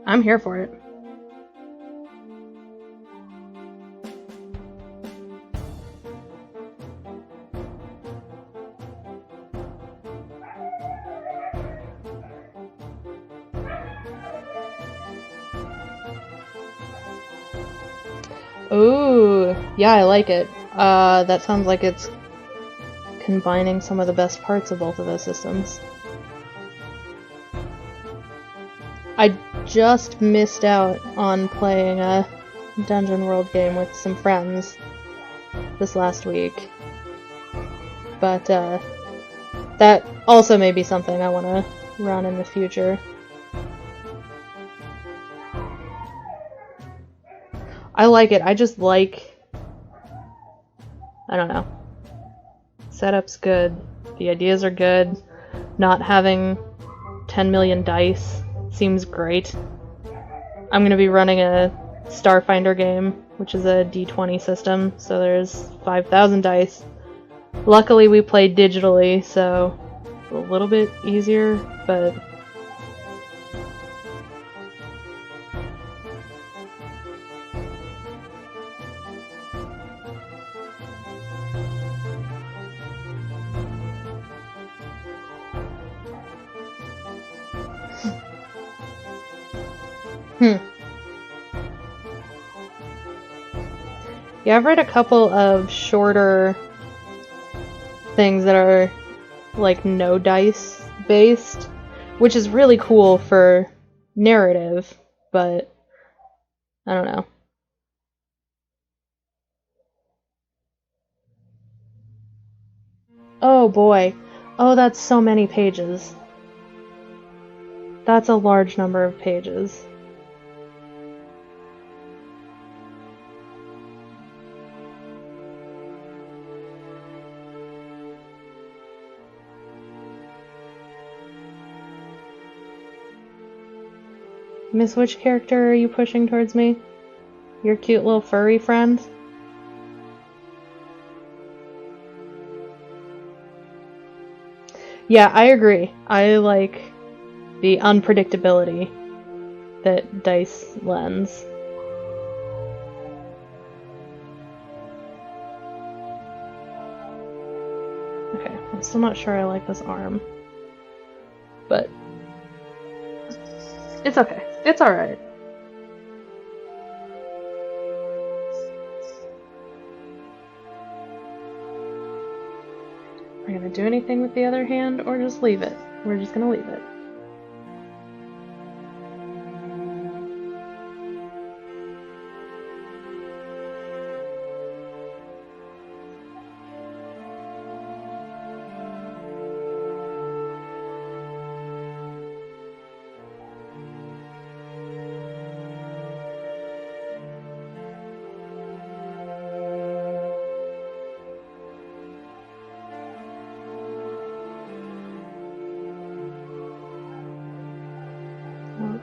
I'm here for it. Ooh, yeah, I like it. That sounds like it's combining some of the best parts of both of those systems. I just missed out on playing a Dungeon World game with some friends this last week. But, that also may be something I want to run in the future. I like it. I just like... I don't know. Setup's good. The ideas are good. Not having 10 million dice seems great. I'm going to be running a Starfinder game, which is a D20 system, so there's 5,000 dice. Luckily we played digitally, so it's a little bit easier, but... Yeah, I've read a couple of shorter things that are like no dice based, which is really cool for narrative, but I don't know. Oh boy. Oh, that's so many pages. That's a large number of pages. Miss, which character are you pushing towards me? Your cute little furry friend? Yeah, I agree. I like the unpredictability that dice lends. Okay, I'm still not sure I like this arm. But it's okay. It's alright. Are we gonna do anything with the other hand or just leave it? We're just gonna leave it.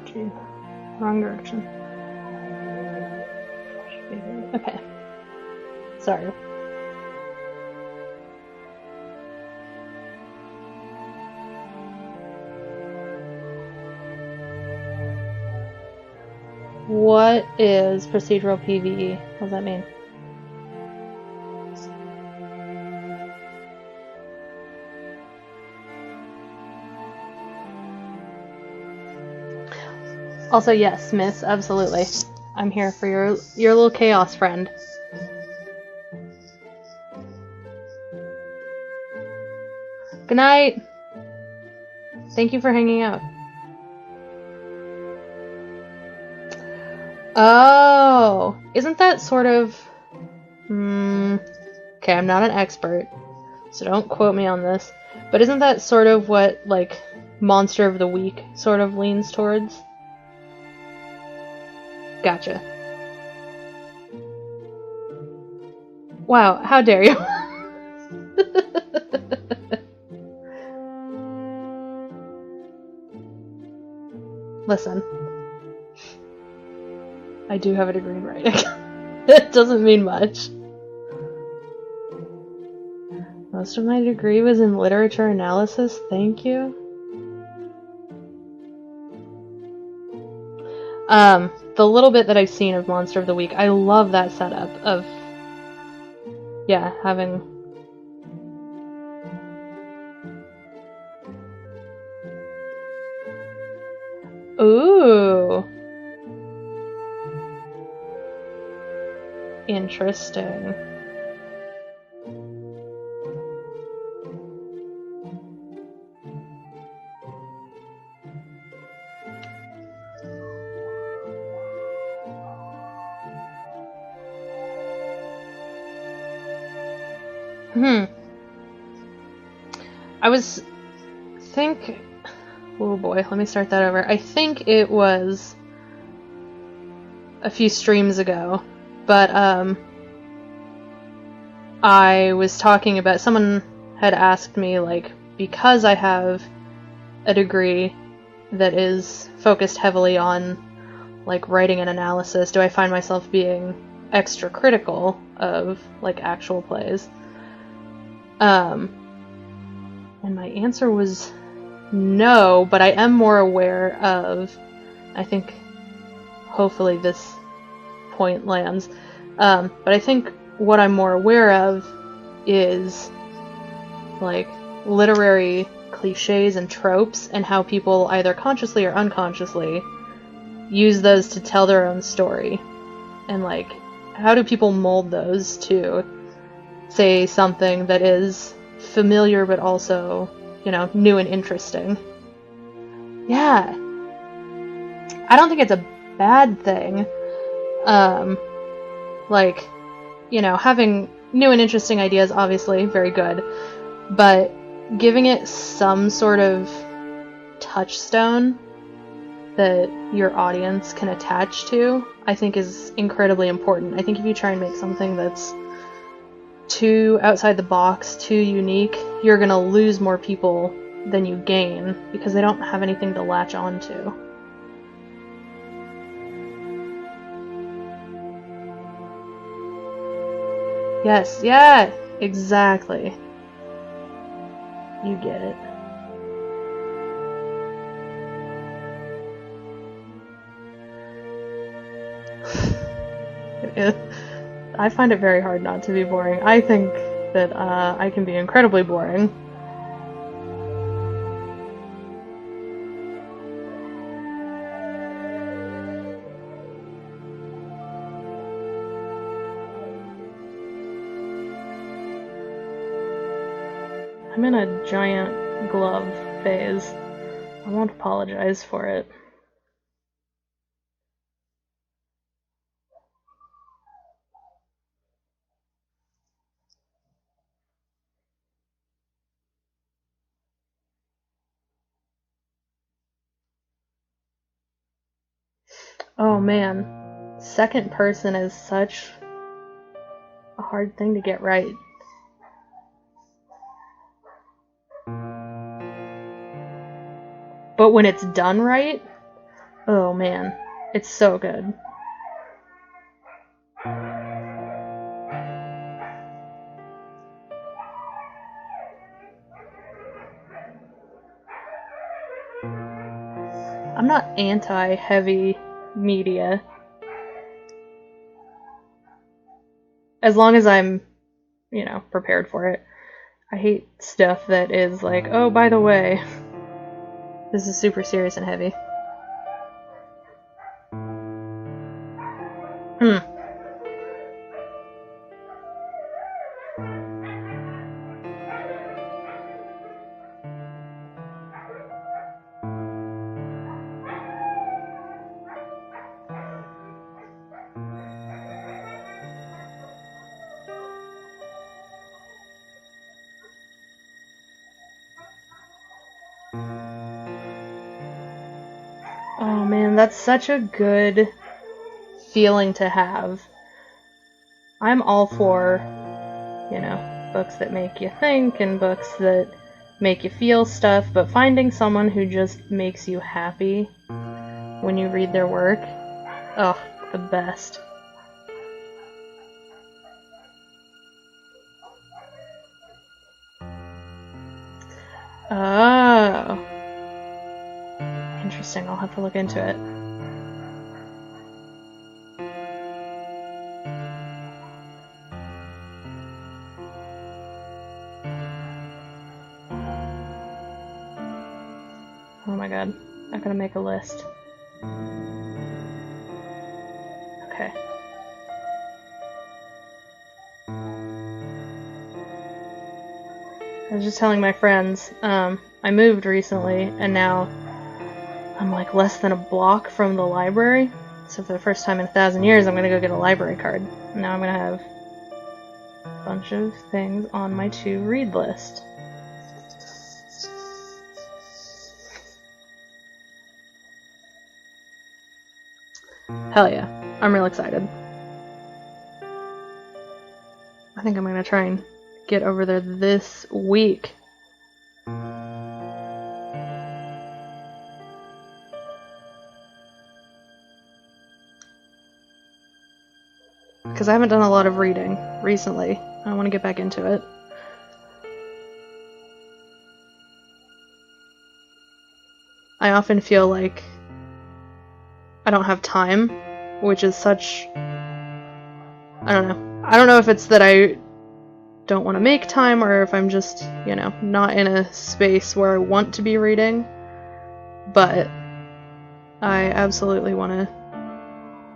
gee. Wrong direction. Okay. Sorry. What is procedural PvE? What does that mean? Also, yes, Miss, absolutely. I'm here for your little chaos friend. Good night. Thank you for hanging out. Oh, isn't that sort of... okay, I'm not an expert, so don't quote me on this, but isn't that sort of what, like, Monster of the Week sort of leans towards? Gotcha. Wow, how dare you? Listen. I do have a degree in writing. It doesn't mean much. Most of my degree was in literature analysis, thank you. The little bit that I've seen of Monster of the Week, I love that setup of, yeah, having... Ooh! Interesting. Oh boy, let me start that over. I think it was a few streams ago, but I was talking about, someone had asked me, like, because I have a degree that is focused heavily on, like, writing and analysis, do I find myself being extra critical of, like, actual plays? And my answer was no, but I am more aware of, I think, hopefully this point lands, but I think what I'm more aware of is, like, literary cliches and tropes, and how people either consciously or unconsciously use those to tell their own story. And, like, how do people mold those to say something that is familiar but also, you know, new and interesting? Yeah. I don't think it's a bad thing. Like, you know, having new and interesting ideas, obviously, very good. But giving it some sort of touchstone that your audience can attach to, I think is incredibly important. I think if you try and make something that's too outside the box, too unique, you're gonna lose more people than you gain, because they don't have anything to latch onto. Yes, yeah, exactly. You get it. I find it very hard not to be boring. I think that I can be incredibly boring. I'm in a giant glove phase. I won't apologize for it. Oh man, second person is such a hard thing to get right. But when it's done right, Oh man, it's so good. I'm not anti-heavy media. As long as I'm, you know, prepared for it. I hate stuff that is like, oh, by the way, this is super serious and heavy. Oh man, that's such a good feeling to have. I'm all for, you know, books that make you think and books that make you feel stuff, but finding someone who just makes you happy when you read their work, oh, the best. Oh. Interesting, I'll have to look into it. Oh my god, I gotta make a list. Okay. I was just telling my friends, I moved recently, and now I'm like less than a block from the library. So for the first time in 1,000 years, I'm gonna go get a library card. Now I'm gonna have a bunch of things on my to-read list. Hell yeah, I'm real excited. I think I'm gonna try and get over there this week. Because I haven't done a lot of reading recently. I want to get back into it. I often feel like I don't have time, which is such... I don't know. I don't know if it's that I don't want to make time or if I'm just, you know, not in a space where I want to be reading. But I absolutely want to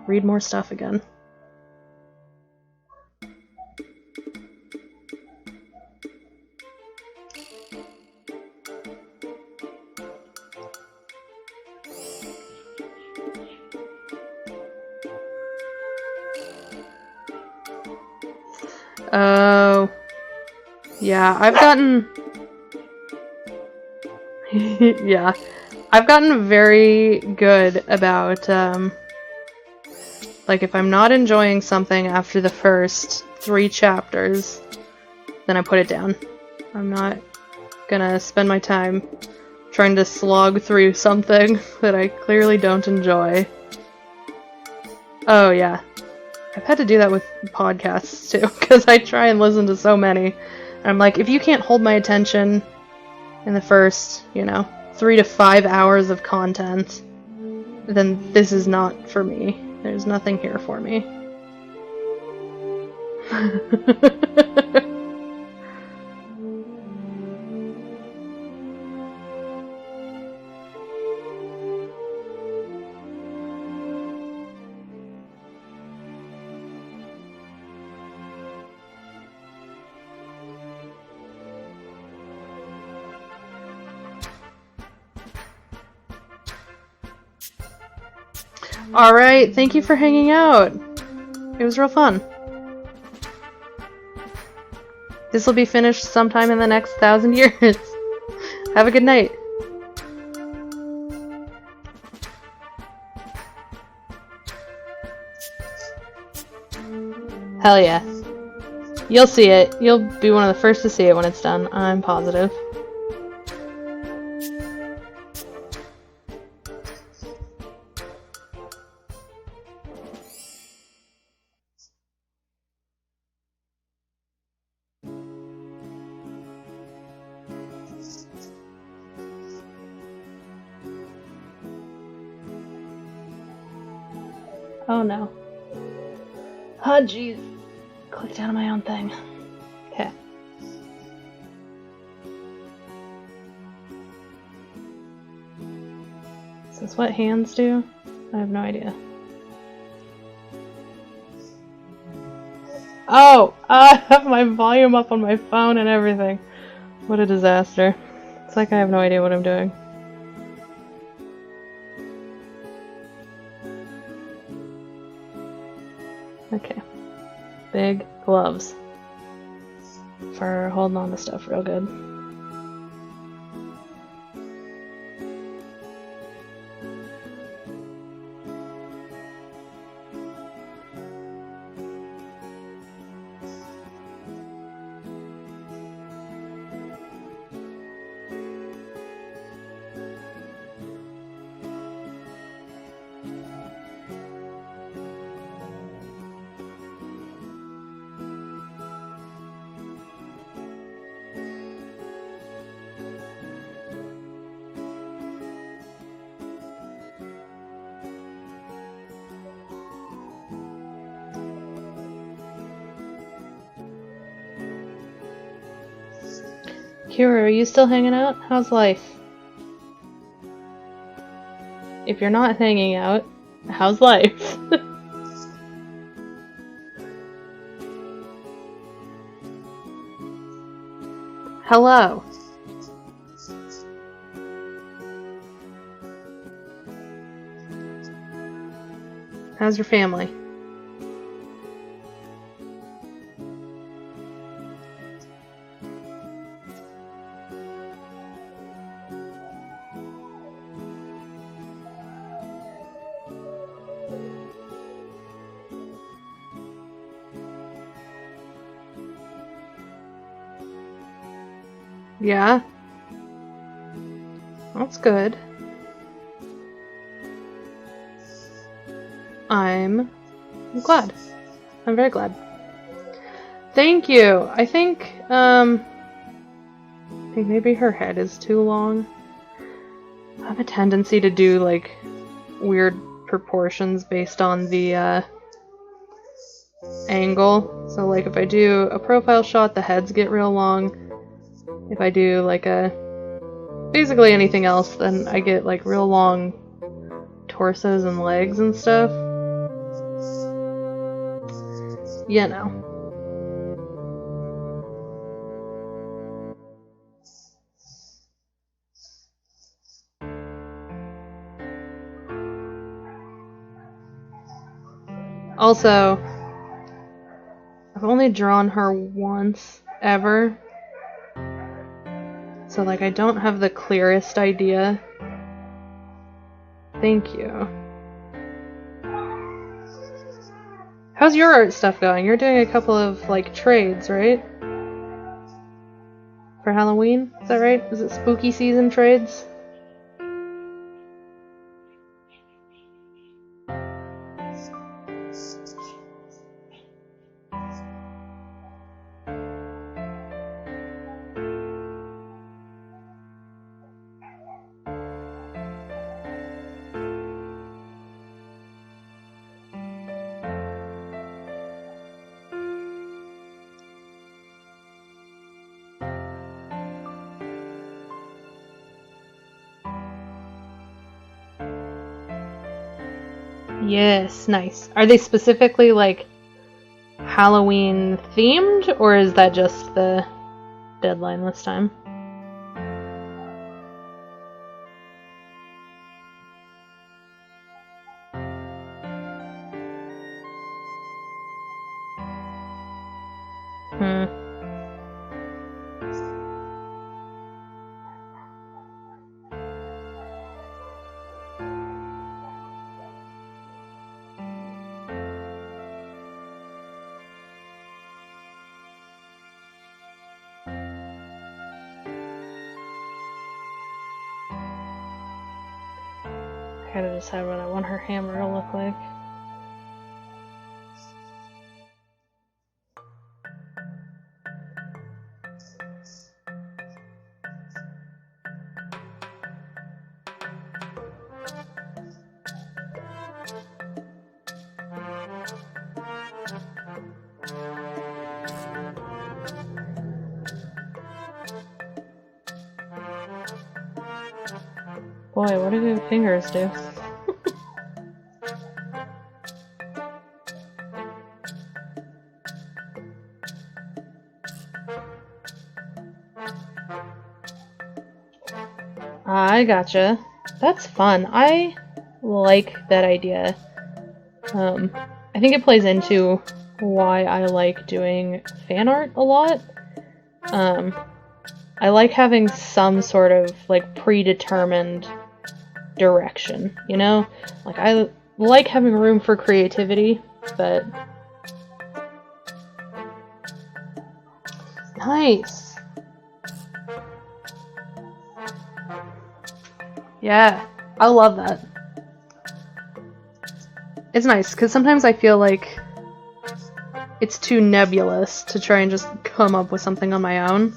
read more stuff again. Oh, yeah, I've gotten... yeah, I've gotten very good about, like, if I'm not enjoying something after the first 3 chapters, then I put it down. I'm not gonna spend my time trying to slog through something that I clearly don't enjoy. Oh, yeah. I've had to do that with podcasts, too, because I try and listen to so many. And I'm like, if you can't hold my attention in the first, you know, 3 to 5 hours of content, then this is not for me. There's nothing here for me. Alright, thank you for hanging out. It was real fun. This will be finished sometime in the next 1,000 years. Have a good night. Hell yeah. You'll see it. You'll be one of the first to see it when it's done. I'm positive. Oh no. Oh jeez. Clicked out of my own thing. Okay. Is this what hands do? I have no idea. Oh! I have my volume up on my phone and everything. What a disaster. It's like I have no idea what I'm doing. Okay. Big gloves. For holding on to stuff real good. Kira, are you still hanging out? How's life? If you're not hanging out, how's life? Hello. How's your family? Yeah? That's good. I'm glad. I'm very glad. Thank you. I think maybe her head is too long. I have a tendency to do like weird proportions based on the angle. So like if I do a profile shot, the heads get real long. If I do like basically anything else, then I get like real long torsos and legs and stuff. You know. Also, I've only drawn her once ever. So like I don't have the clearest idea. Thank you. How's your art stuff going? You're doing a couple of like trades, right? For Halloween? Is that right? Is it spooky season trades? Yes, nice. Are they specifically like Halloween themed, or is that just the deadline this time? I gotta decide what I want her hammer to look like. boy, what do fingers do? I gotcha. That's fun. I like that idea. I think it plays into why I like doing fan art a lot. I like having some sort of, like, predetermined direction, you know? Like, I like having room for creativity, but... Nice! Yeah, I love that. It's nice, because sometimes I feel like it's too nebulous to try and just come up with something on my own.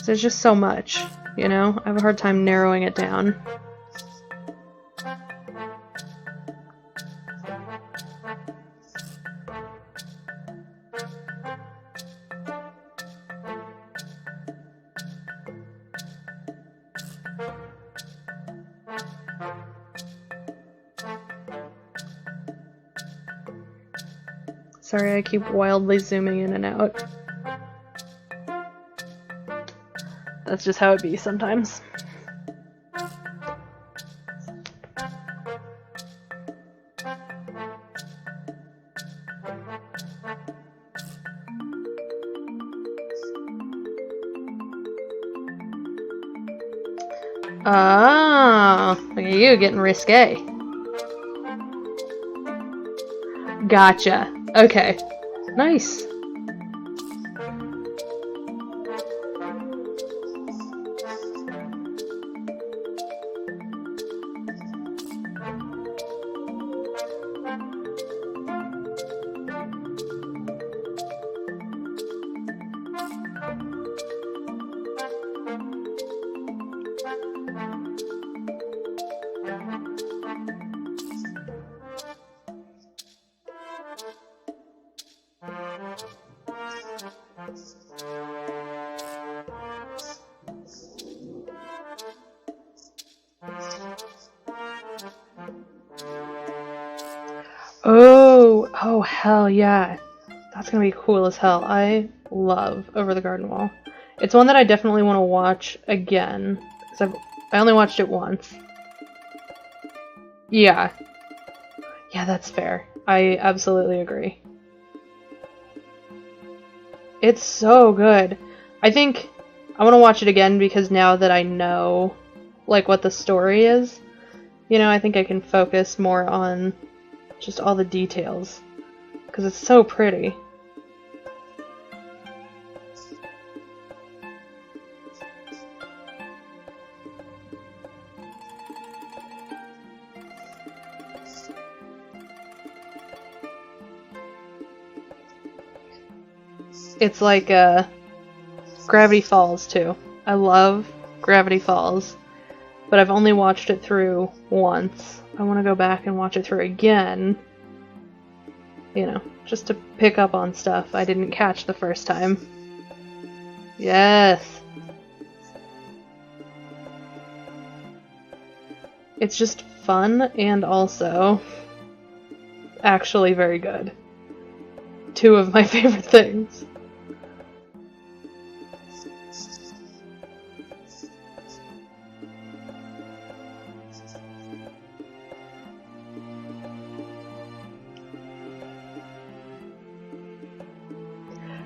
There's just so much, you know? I have a hard time narrowing it down. Sorry, I keep wildly zooming in and out. That's just how it be sometimes. Ah, look at you getting risque. Gotcha. Okay. Nice. Oh, hell yeah. That's gonna be cool as hell. I love Over the Garden Wall. It's one that I definitely want to watch again, because I only watched it once. Yeah. Yeah, that's fair. I absolutely agree. It's so good. I think I want to watch it again because now that I know, like, what the story is, you know, I think I can focus more on just all the details, because it's so pretty. It's like Gravity Falls too. I love Gravity Falls, but I've only watched it through once. I want to go back and watch it through again, you know, just to pick up on stuff I didn't catch the first time. Yes! It's just fun and also actually very good. Two of my favorite things.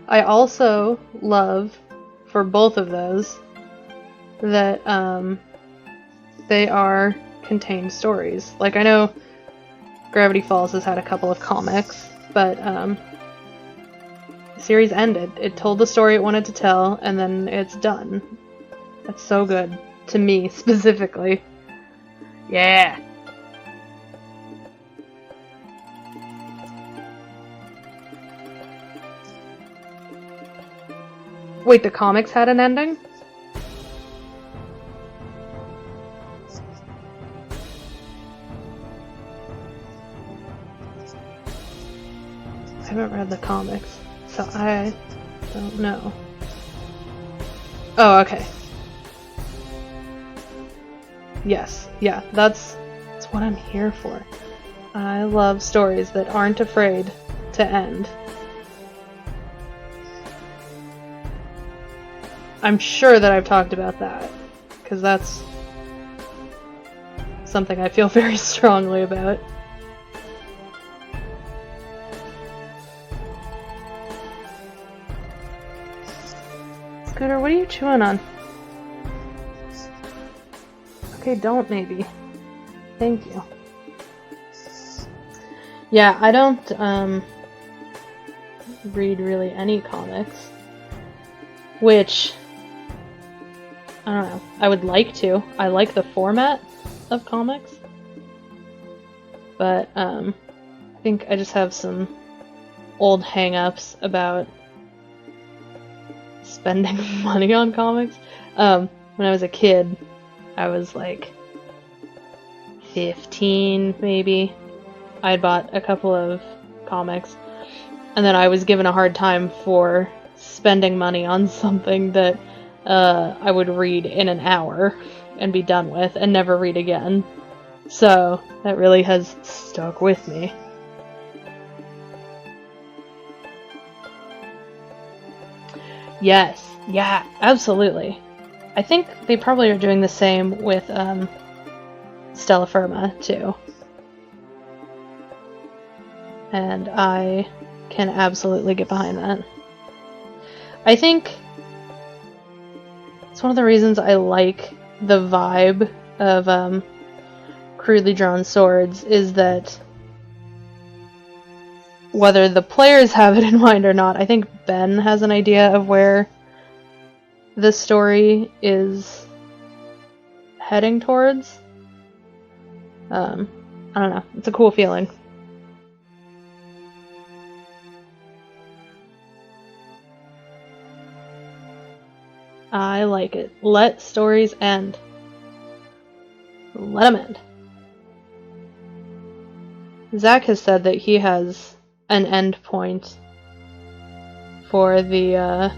I also love, for both of those, that they are contained stories. Like, I know Gravity Falls has had a couple of comics, but the series ended. It told the story it wanted to tell, and then it's done. That's so good. To me, specifically. Yeah! Wait, the comics had an ending? I haven't read the comics, so I don't know. Oh, okay. Yes. Yeah, that's what I'm here for. I love stories that aren't afraid to end. I'm sure that I've talked about that, because that's something I feel very strongly about. Scooter, what are you chewing on? Okay, don't maybe. Thank you. Yeah, I don't read really any comics, which I don't know. I would like to. I like the format of comics, but I think I just have some old hang-ups about spending money on comics. When I was a kid, I was like 15 maybe. I had bought a couple of comics, and then I was given a hard time for spending money on something that I would read in an hour and be done with and never read again. So that really has stuck with me. Yes, yeah, absolutely. I think they probably are doing the same with Stella Firma too. And I can absolutely get behind that. I think it's one of the reasons I like the vibe of crudely drawn swords is that whether the players have it in mind or not, I think Ben has an idea of where the story is heading towards. I don't know. It's a cool feeling. I like it. Let stories end. Let them end. Zach has said that he has an end point for the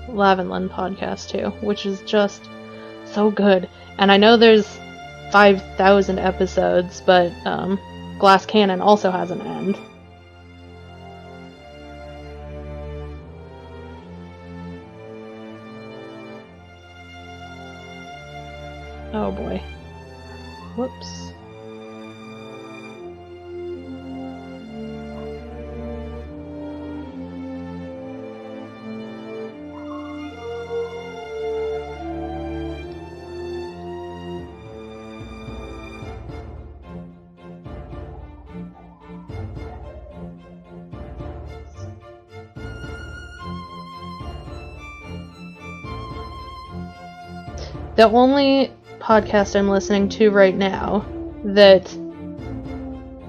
Lavinland podcast too, which is just so good. And I know there's 5,000 episodes, but Glass Cannon also has an end. Oh boy. Whoops. The only podcast I'm listening to right now that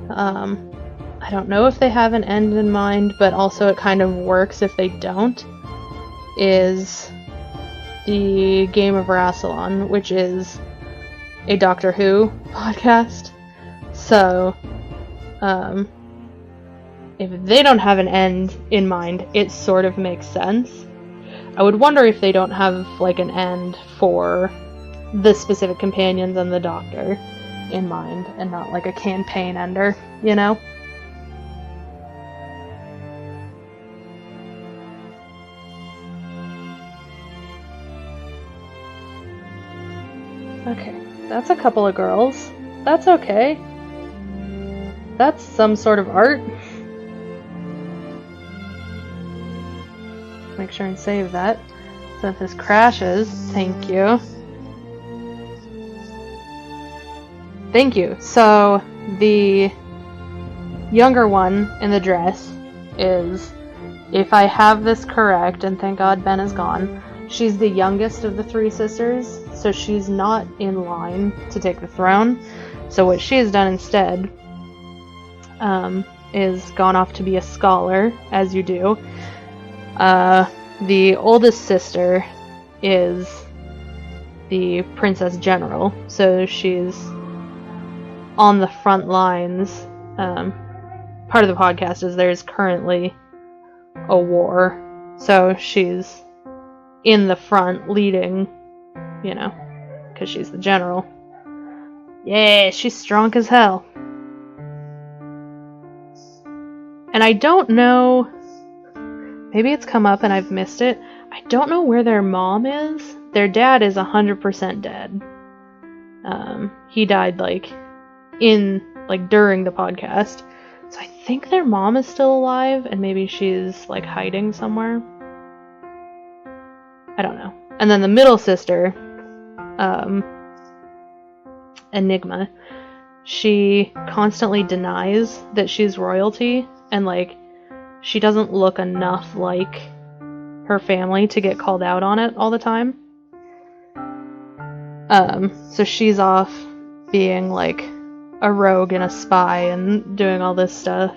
I don't know if they have an end in mind, but also it kind of works if they don't, is the Game of Rassilon, which is a Doctor Who podcast. So if they don't have an end in mind, it sort of makes sense. I would wonder if they don't have like an end for the specific companions and the Doctor in mind, and not like a campaign ender, you know? Okay, that's a couple of girls. That's okay. That's some sort of art. Make sure and save that. So if this crashes, thank you. Thank you. So the younger one in the dress is, if I have this correct, and thank God Ben is gone, she's the youngest of the three sisters, so she's not in line to take the throne. So what she has done instead is gone off to be a scholar, as you do. The oldest sister is the Princess General, so she's on the front lines. Part of the podcast is there's currently a war, so she's in the front leading, you know, because she's the general. Yeah, she's strong as hell. And I don't know, maybe it's come up and I've missed it. I don't know where their mom is. Their dad is 100% dead. He died during the podcast. So I think their mom is still alive and maybe she's hiding somewhere. I don't know. And then the middle sister, Enigma, she constantly denies that she's royalty and she doesn't look enough like her family to get called out on it all the time. So she's off being a rogue and a spy and doing all this stuff.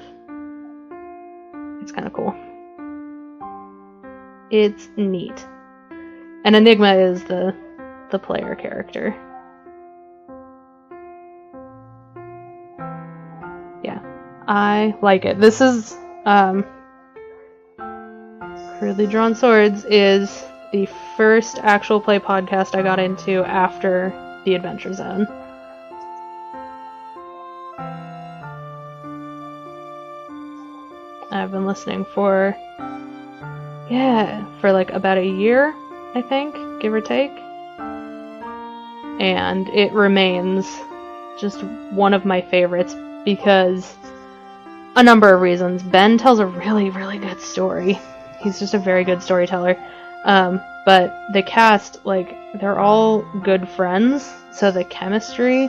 It's kind of cool. It's neat. And Enigma is the player character. Yeah, I like it. This is Crudely Drawn Swords is the first actual play podcast I got into after the Adventure Zone. I've been listening for about a year, I think, give or take. And it remains just one of my favorites because a number of reasons. Ben tells a really, really good story. He's just a very good storyteller. But the cast, they're all good friends, so the chemistry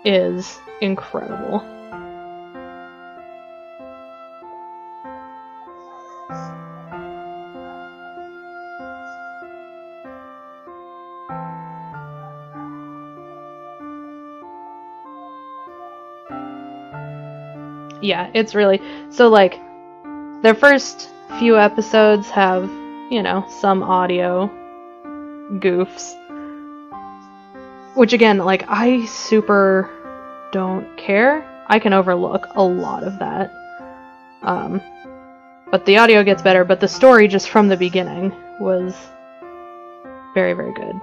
is incredible. Yeah, it's really... So, their first few episodes have, some audio goofs. Which, again, I super don't care. I can overlook a lot of that. But the audio gets better, but the story just from the beginning was very, very good.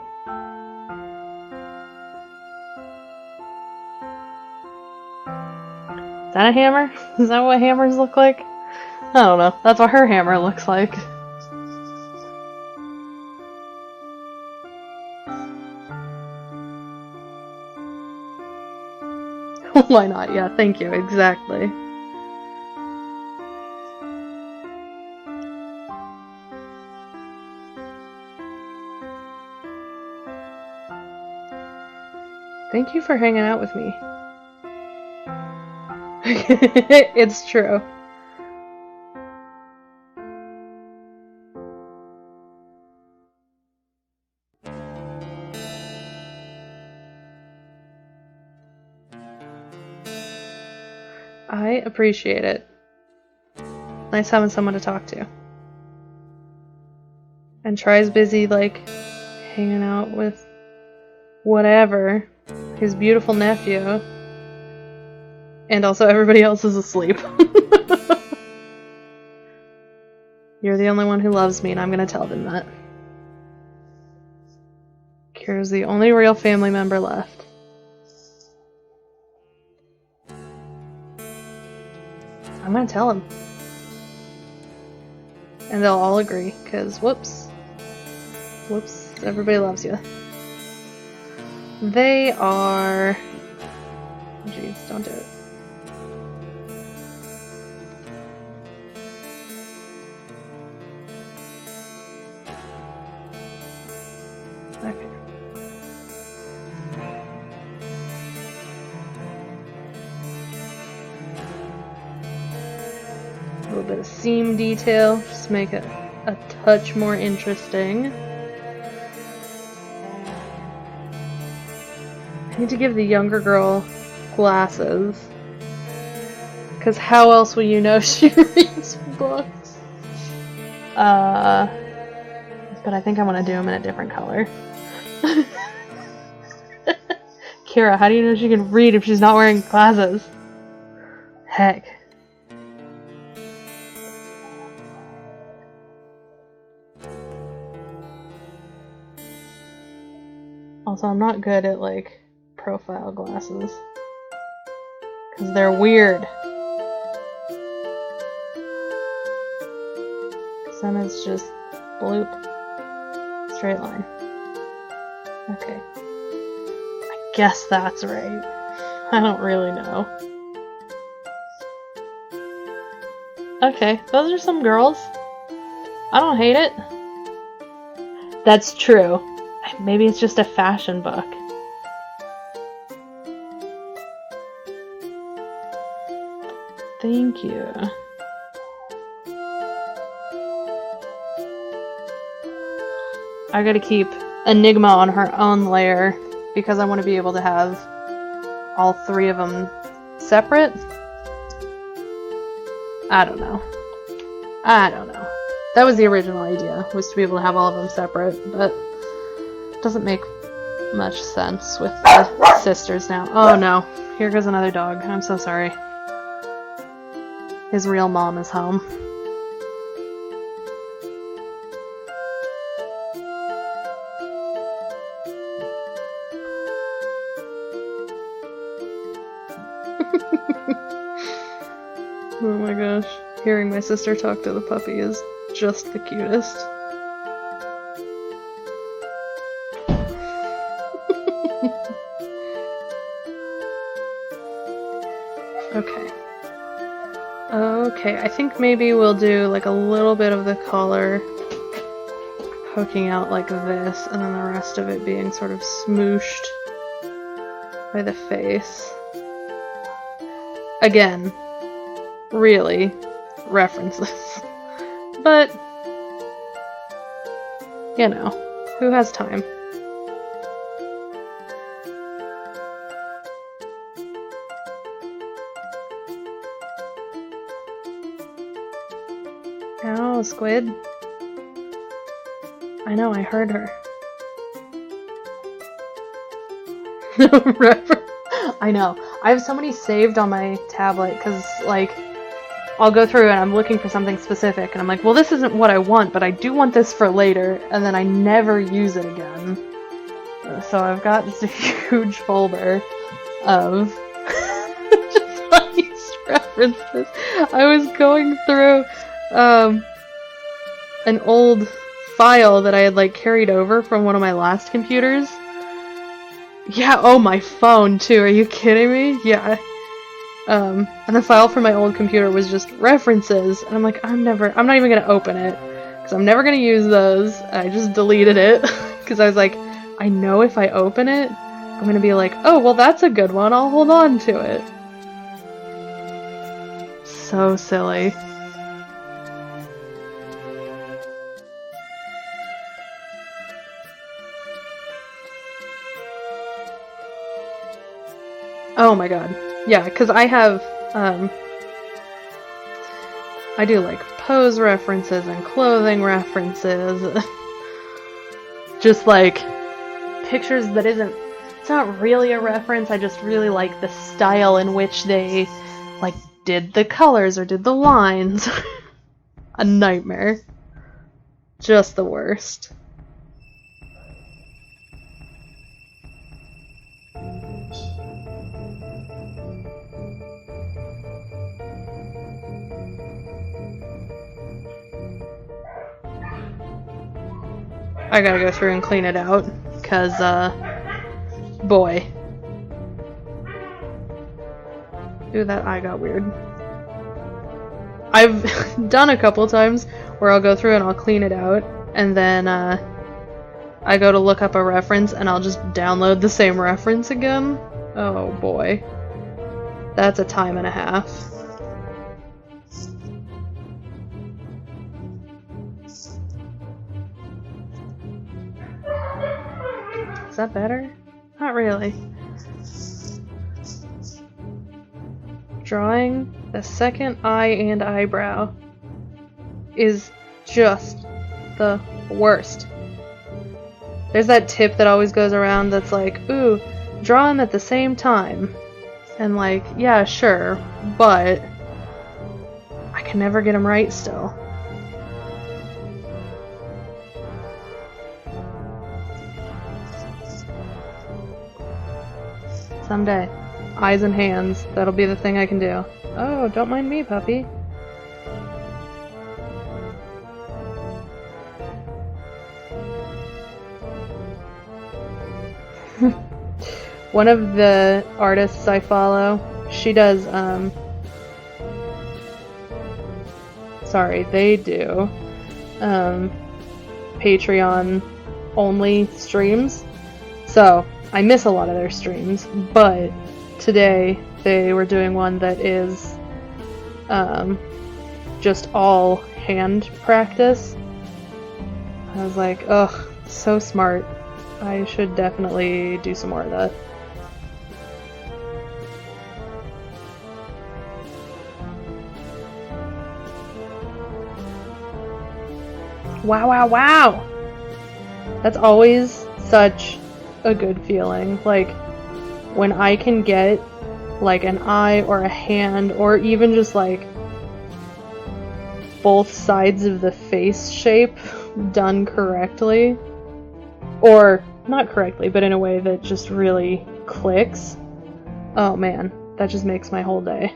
Is that a hammer? Is that what hammers look like? I don't know. That's what her hammer looks like. Why not? Yeah, thank you. Exactly. Thank you for hanging out with me. It's true. I appreciate it. Nice having someone to talk to. And Try's busy, hanging out with whatever, his beautiful nephew. And also everybody else is asleep. You're the only one who loves me, and I'm gonna tell them that. Kira's the only real family member left. I'm gonna tell them. And they'll all agree, because whoops, everybody loves you. They are... Jeez, don't do it. Okay. A little bit of seam detail, just make it a touch more interesting. I need to give the younger girl glasses, because how else will you know she reads books? But I think I want to do them in a different color. Kira, how do you know she can read if she's not wearing glasses? Heck. Also, I'm not good at, profile glasses. Because they're weird. Because then it's just bloop. Straight line. Okay. I guess that's right. I don't really know. Okay, those are some girls. I don't hate it. That's true. Maybe it's just a fashion book. Thank you. I gotta keep Enigma on her own layer because I want to be able to have all three of them separate. I don't know. That was the original idea, was to be able to have all of them separate, but it doesn't make much sense with the sisters now. Oh no, here goes another dog. I'm so sorry. His real mom is home. Oh my gosh, hearing my sister talk to the puppy is just the cutest. Okay, I think maybe we'll do like a little bit of the collar poking out like this, and then the rest of it being sort of smooshed by the face. Again, really, references. But, you know, who has time? Ow, squid. I know, I heard her. I know. I have so many saved on my tablet because, like, I'll go through and I'm looking for something specific and I'm like, well, this isn't what I want, but I do want this for later, and then I never use it again. So I've got this huge folder of just all these references. I was going through an old file that I had like carried over from one of my last computers. Yeah, oh, my phone too, are you kidding me? Yeah. And the file from my old computer was just references, and I'm like, I'm not even gonna open it, because I'm never gonna use those. I just deleted it, because I was like, I know if I open it, I'm gonna be like, oh, well, that's a good one, I'll hold on to it. So silly. Oh my god. Yeah, because I have, I do like pose references and clothing references. Just like pictures that it's not really a reference, I just really like the style in which they like did the colors or did the lines. A nightmare. Just the worst. I gotta go through and clean it out, because, boy. Ooh, that eye got weird. I've done a couple times where I'll go through and I'll clean it out, and then, I go to look up a reference and I'll just download the same reference again. Oh boy. That's a time and a half. Is that better? Not really. Drawing the second eye and eyebrow is just the worst. There's that tip that always goes around that's like, ooh, draw them at the same time. And like, yeah, sure, but I can never get them right still. Someday. Eyes and hands. That'll be the thing I can do. Oh, don't mind me, puppy. One of the artists I follow, she does, they do, Patreon only streams. So, I miss a lot of their streams, but today they were doing one that is, just all hand practice. I was like, ugh, so smart. I should definitely do some more of that. Wow, wow, wow! That's always such a good feeling. Like, when I can get, like, an eye or a hand, or even just, like, both sides of the face shape done correctly. Or, not correctly, but in a way that just really clicks. Oh man, that just makes my whole day.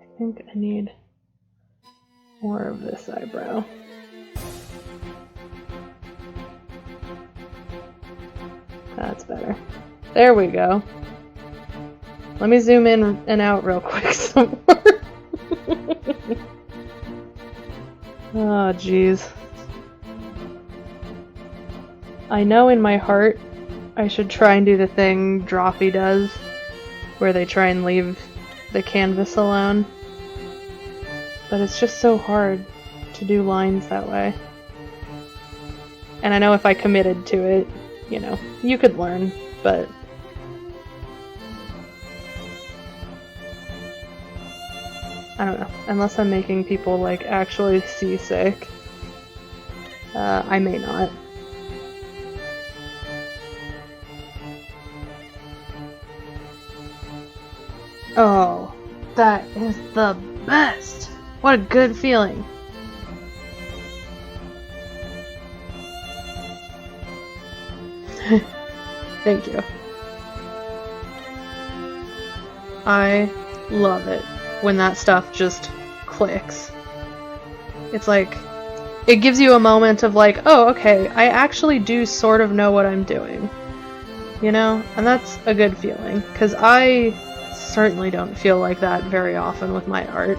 I think I need more of this eyebrow. That's better. There we go. Let me zoom in and out real quick some more. Oh, jeez. I know in my heart I should try and do the thing Drawfee does, where they try and leave the canvas alone. But it's just so hard to do lines that way. And I know if I committed to it, you know, you could learn, but... I don't know. Unless I'm making people, like, actually seasick, I may not. Oh, that is the best! What a good feeling! Thank you. I love it when that stuff just clicks. It's like, it gives you a moment of like, oh, okay, I actually do sort of know what I'm doing. You know? And that's a good feeling, because I certainly don't feel like that very often with my art.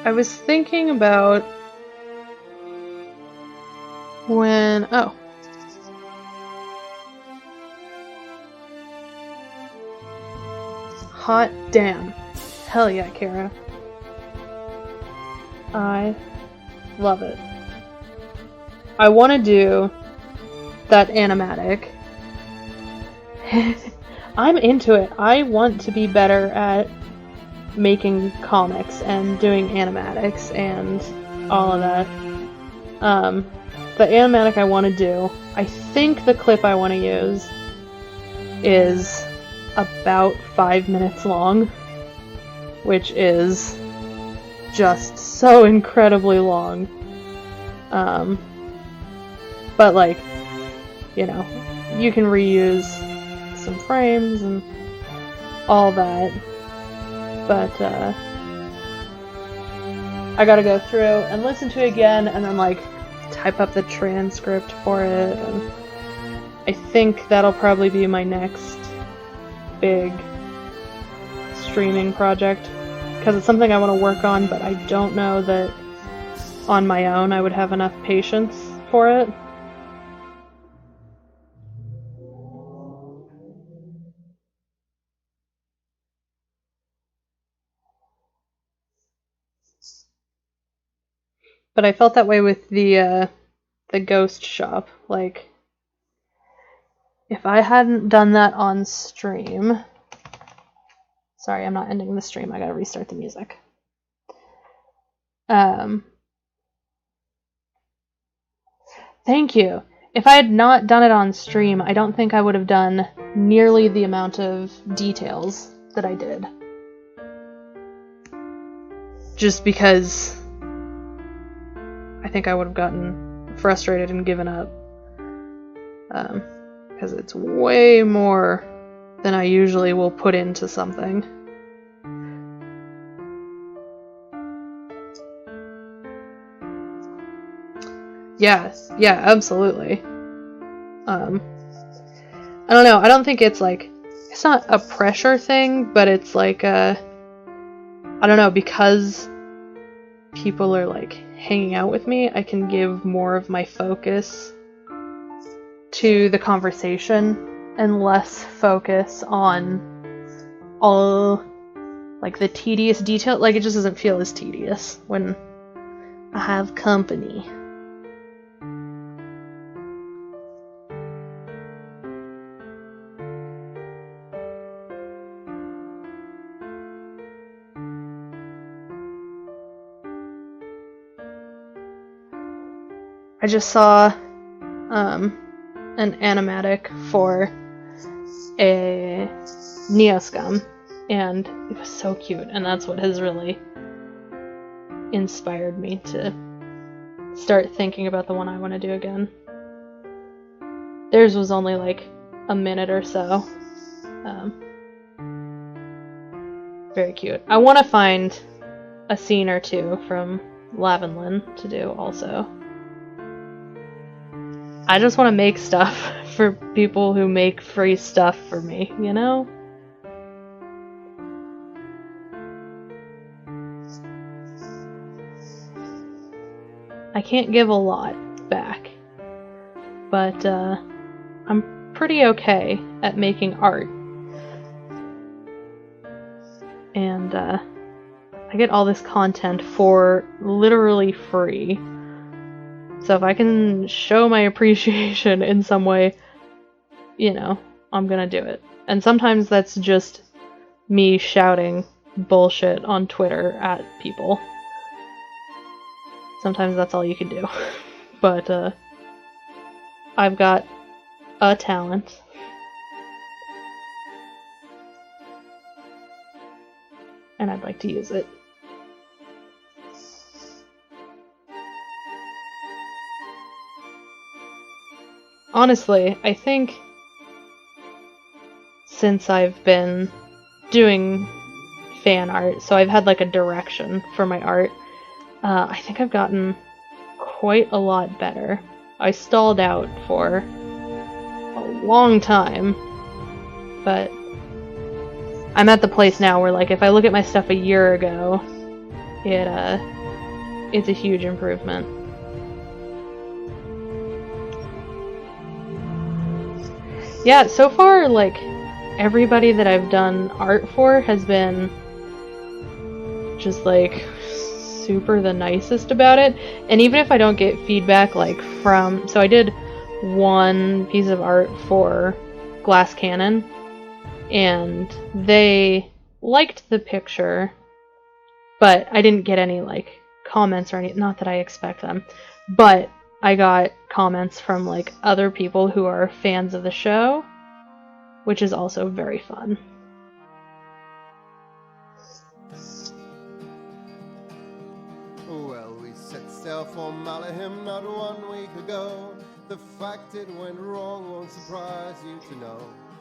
I was thinking about when... oh. Hot damn. Hell yeah, Kara. I love it. I want to do that animatic. I'm into it. I want to be better at making comics and doing animatics and all of that. The animatic I want to do, I think the clip I want to use is about 5 minutes long, which is just so incredibly long. But like, you know, you can reuse some frames and all that. But, I gotta go through and listen to it again and then, like, type up the transcript for it. And I think that'll probably be my next big streaming project. Because it's something I want to work on, but I don't know that on my own I would have enough patience for it. But I felt that way with the ghost shop. Like, if I hadn't done that on stream... Sorry, I'm not ending the stream. I gotta restart the music. Thank you. If I had not done it on stream, I don't think I would have done nearly the amount of details that I did. Just because I think I would have gotten frustrated and given up. Because it's way more than I usually will put into something. Yes, yeah, absolutely. I don't know, I don't think it's like, it's not a pressure thing, but it's like I don't know, because people are like hanging out with me, I can give more of my focus to the conversation and less focus on all like the tedious detail. Like, it just doesn't feel as tedious when I have company. I just saw an animatic for a Neoscum, and it was so cute, and that's what has really inspired me to start thinking about the one I want to do again. Theirs was only like a minute or so. Very cute. I want to find a scene or two from Lavinlin to do also. I just want to make stuff for people who make free stuff for me, you know? I can't give a lot back, but I'm pretty okay at making art. And I get all this content for literally free. So if I can show my appreciation in some way, you know, I'm gonna do it. And sometimes that's just me shouting bullshit on Twitter at people. Sometimes that's all you can do. But I've got a talent. And I'd like to use it. Honestly, I think since I've been doing fan art, so I've had like a direction for my art, I think I've gotten quite a lot better. I stalled out for a long time, but I'm at the place now where, like, if I look at my stuff a year ago, it's a huge improvement. Yeah, so far, like, everybody that I've done art for has been just, like, super the nicest about it. And even if I don't get feedback, like, from... So I did one piece of art for Glass Cannon, and they liked the picture, but I didn't get any, like, comments or anything. Not that I expect them, but I got comments from, like, other people who are fans of the show, which is also very fun. Well, we set sail for Malahim not 1 week ago. The fact it went wrong won't surprise you to know.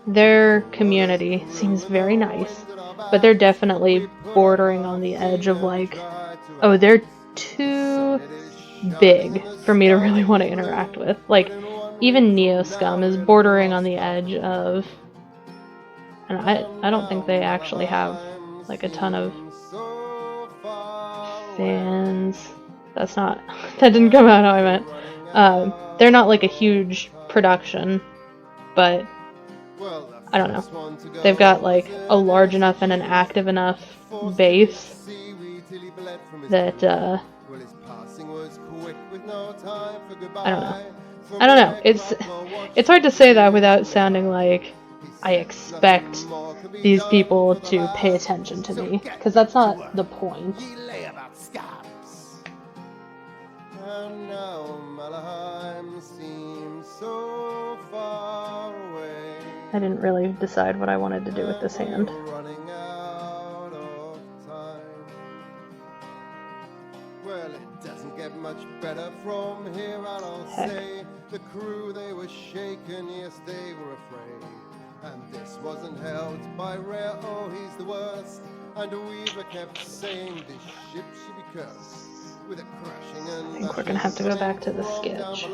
Their community seems very nice, but they're definitely bordering on the edge of, like, oh, they're too big for me to really want to interact with. Like, even Neoscum is bordering on the edge of... And I don't think they actually have, like, a ton of fans. That's not... That didn't come out how I meant. They're not, like, a huge production, but... I don't know. They've got, like, a large enough and an active enough base that, I don't know. I don't know. It's hard to say that without sounding like I expect these people to pay attention to me, because that's not the point. And now Malheim seems so far away. I didn't really decide what I wanted to do with this hand. Running out of time. Well, it doesn't get much better from here out, I'll say. The crew, they were shaken, yes, they were afraid. And this wasn't helped by Rare, oh, he's the worst. And Weaver kept saying this ship should be cursed. With a crashing and I think we're gonna have to go back to the sketch.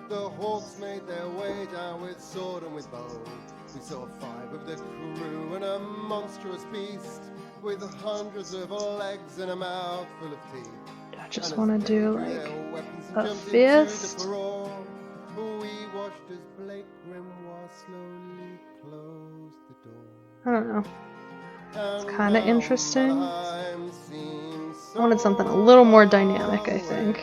The Hawks made their way down with sword and with bow. We saw 5 of the crew and a monstrous beast with hundreds of legs and a mouth full of teeth. I just want to do like a fist. We watched as Blake Grimoire slowly closed the door. I don't know. It's kind of interesting. I wanted something a little more dynamic, I think.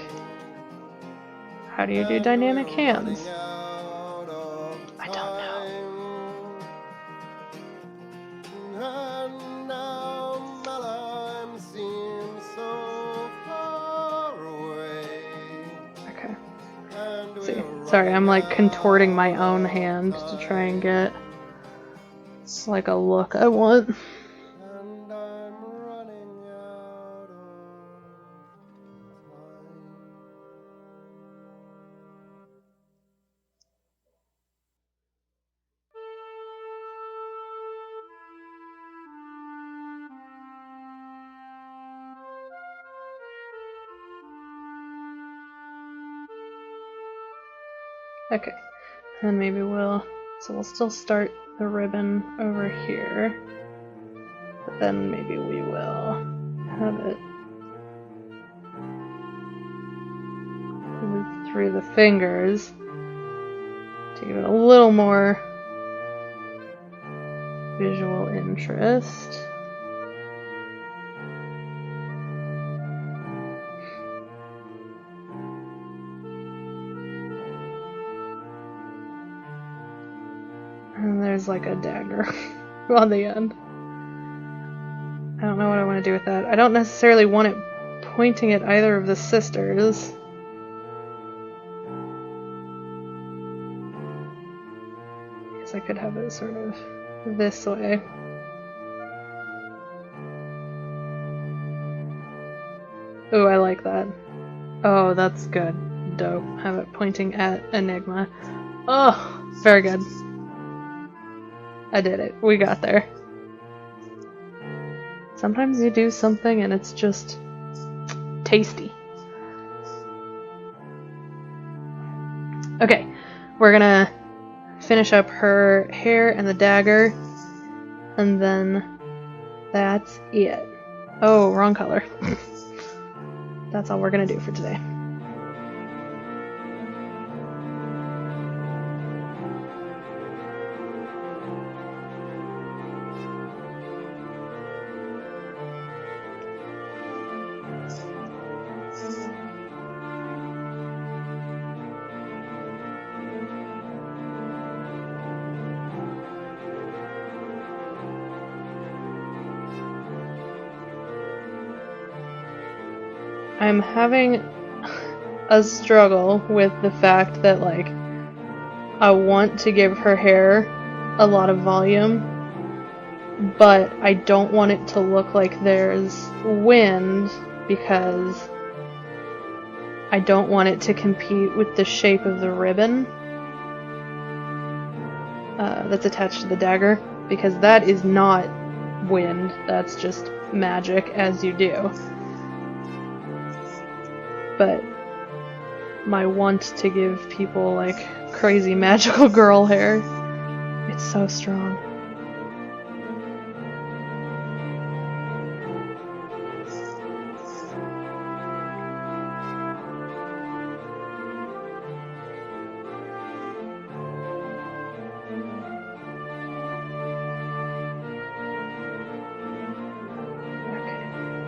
How do you do dynamic hands? I don't know. Okay. Let's see. Sorry, I'm like contorting my own hand to try and get like a look I want. Okay, and maybe we'll still start the ribbon over here, but then maybe we will have it move through the fingers to give it a little more visual interest. And there's like a dagger on the end. I don't know what I want to do with that. I don't necessarily want it pointing at either of the sisters. I guess I could have it sort of this way. Oh, I like that. Oh, that's good. Dope. Have it pointing at Enigma. Oh, very good. I did it. We got there. Sometimes you do something and it's just tasty. Okay, we're gonna finish up her hair and the dagger, and then that's it. Oh, wrong color. That's all we're gonna do for today. I'm having a struggle with the fact that, like, I want to give her hair a lot of volume, but I don't want it to look like there's wind because I don't want it to compete with the shape of the ribbon that's attached to the dagger, because that is not wind, that's just magic as you do. But my want to give people like crazy magical girl hair, it's so strong.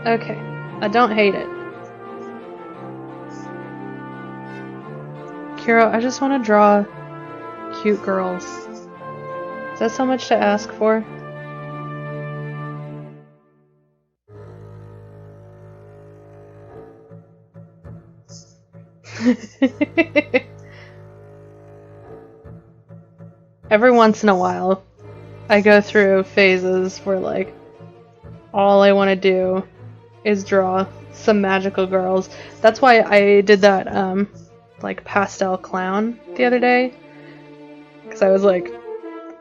Okay, I don't hate it. Kiro, I just want to draw cute girls. Is that so much to ask for? Every once in a while, I go through phases where, like, all I want to do is draw some magical girls. That's why I did that, like, pastel clown the other day. Because I was like,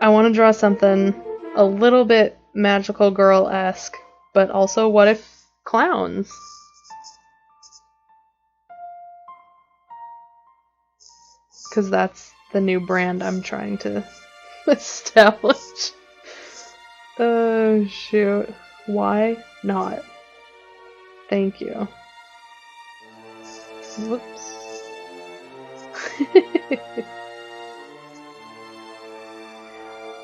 I want to draw something a little bit magical girl-esque, but also what if clowns? Because that's the new brand I'm trying to establish. Oh, shoot. Why not? Thank you. Whoops.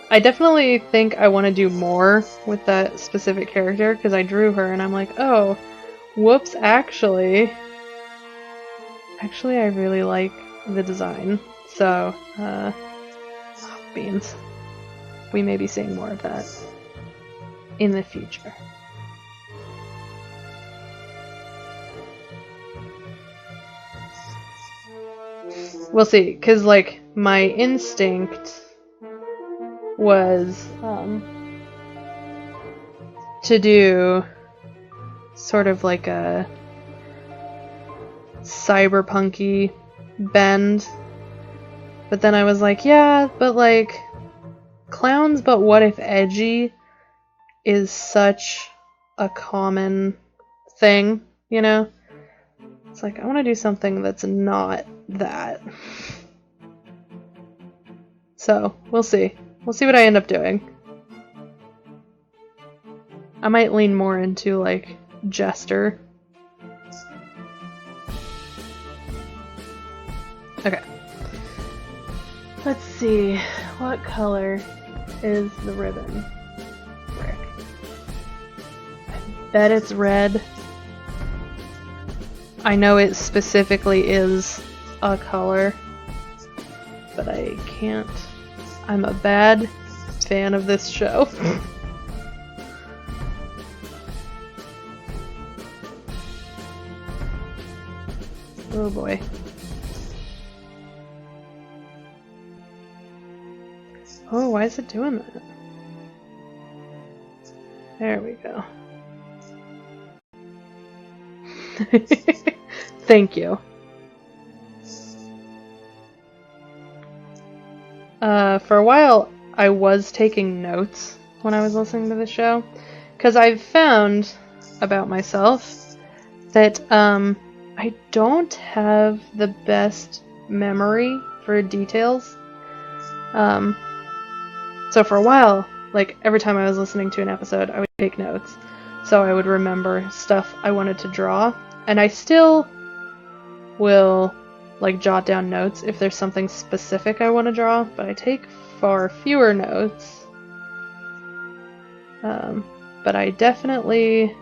I definitely think I want to do more with that specific character because I drew her and I'm like, oh, whoops, actually I really like the design. So, beans. We may be seeing more of that in the future. We'll see, because, like, my instinct was to do sort of like a cyberpunky bend, but then I was like, yeah, but like clowns but what if edgy is such a common thing, you know? It's like, I want to do something that's not that. So, we'll see. We'll see what I end up doing. I might lean more into, like, Jester. Okay. Let's see. What color is the ribbon? Frick. I bet it's red. I know it specifically is a color, but I can't. I'm a bad fan of this show. Oh boy. Oh, why is it doing that? There we go. Thank you. For a while, I was taking notes when I was listening to the show, because I've found about myself that I don't have the best memory for details. So for a while, like every time I was listening to an episode, I would take notes, so I would remember stuff I wanted to draw, and I still will like jot down notes if there's something specific I want to draw, but I take far fewer notes. But I definitely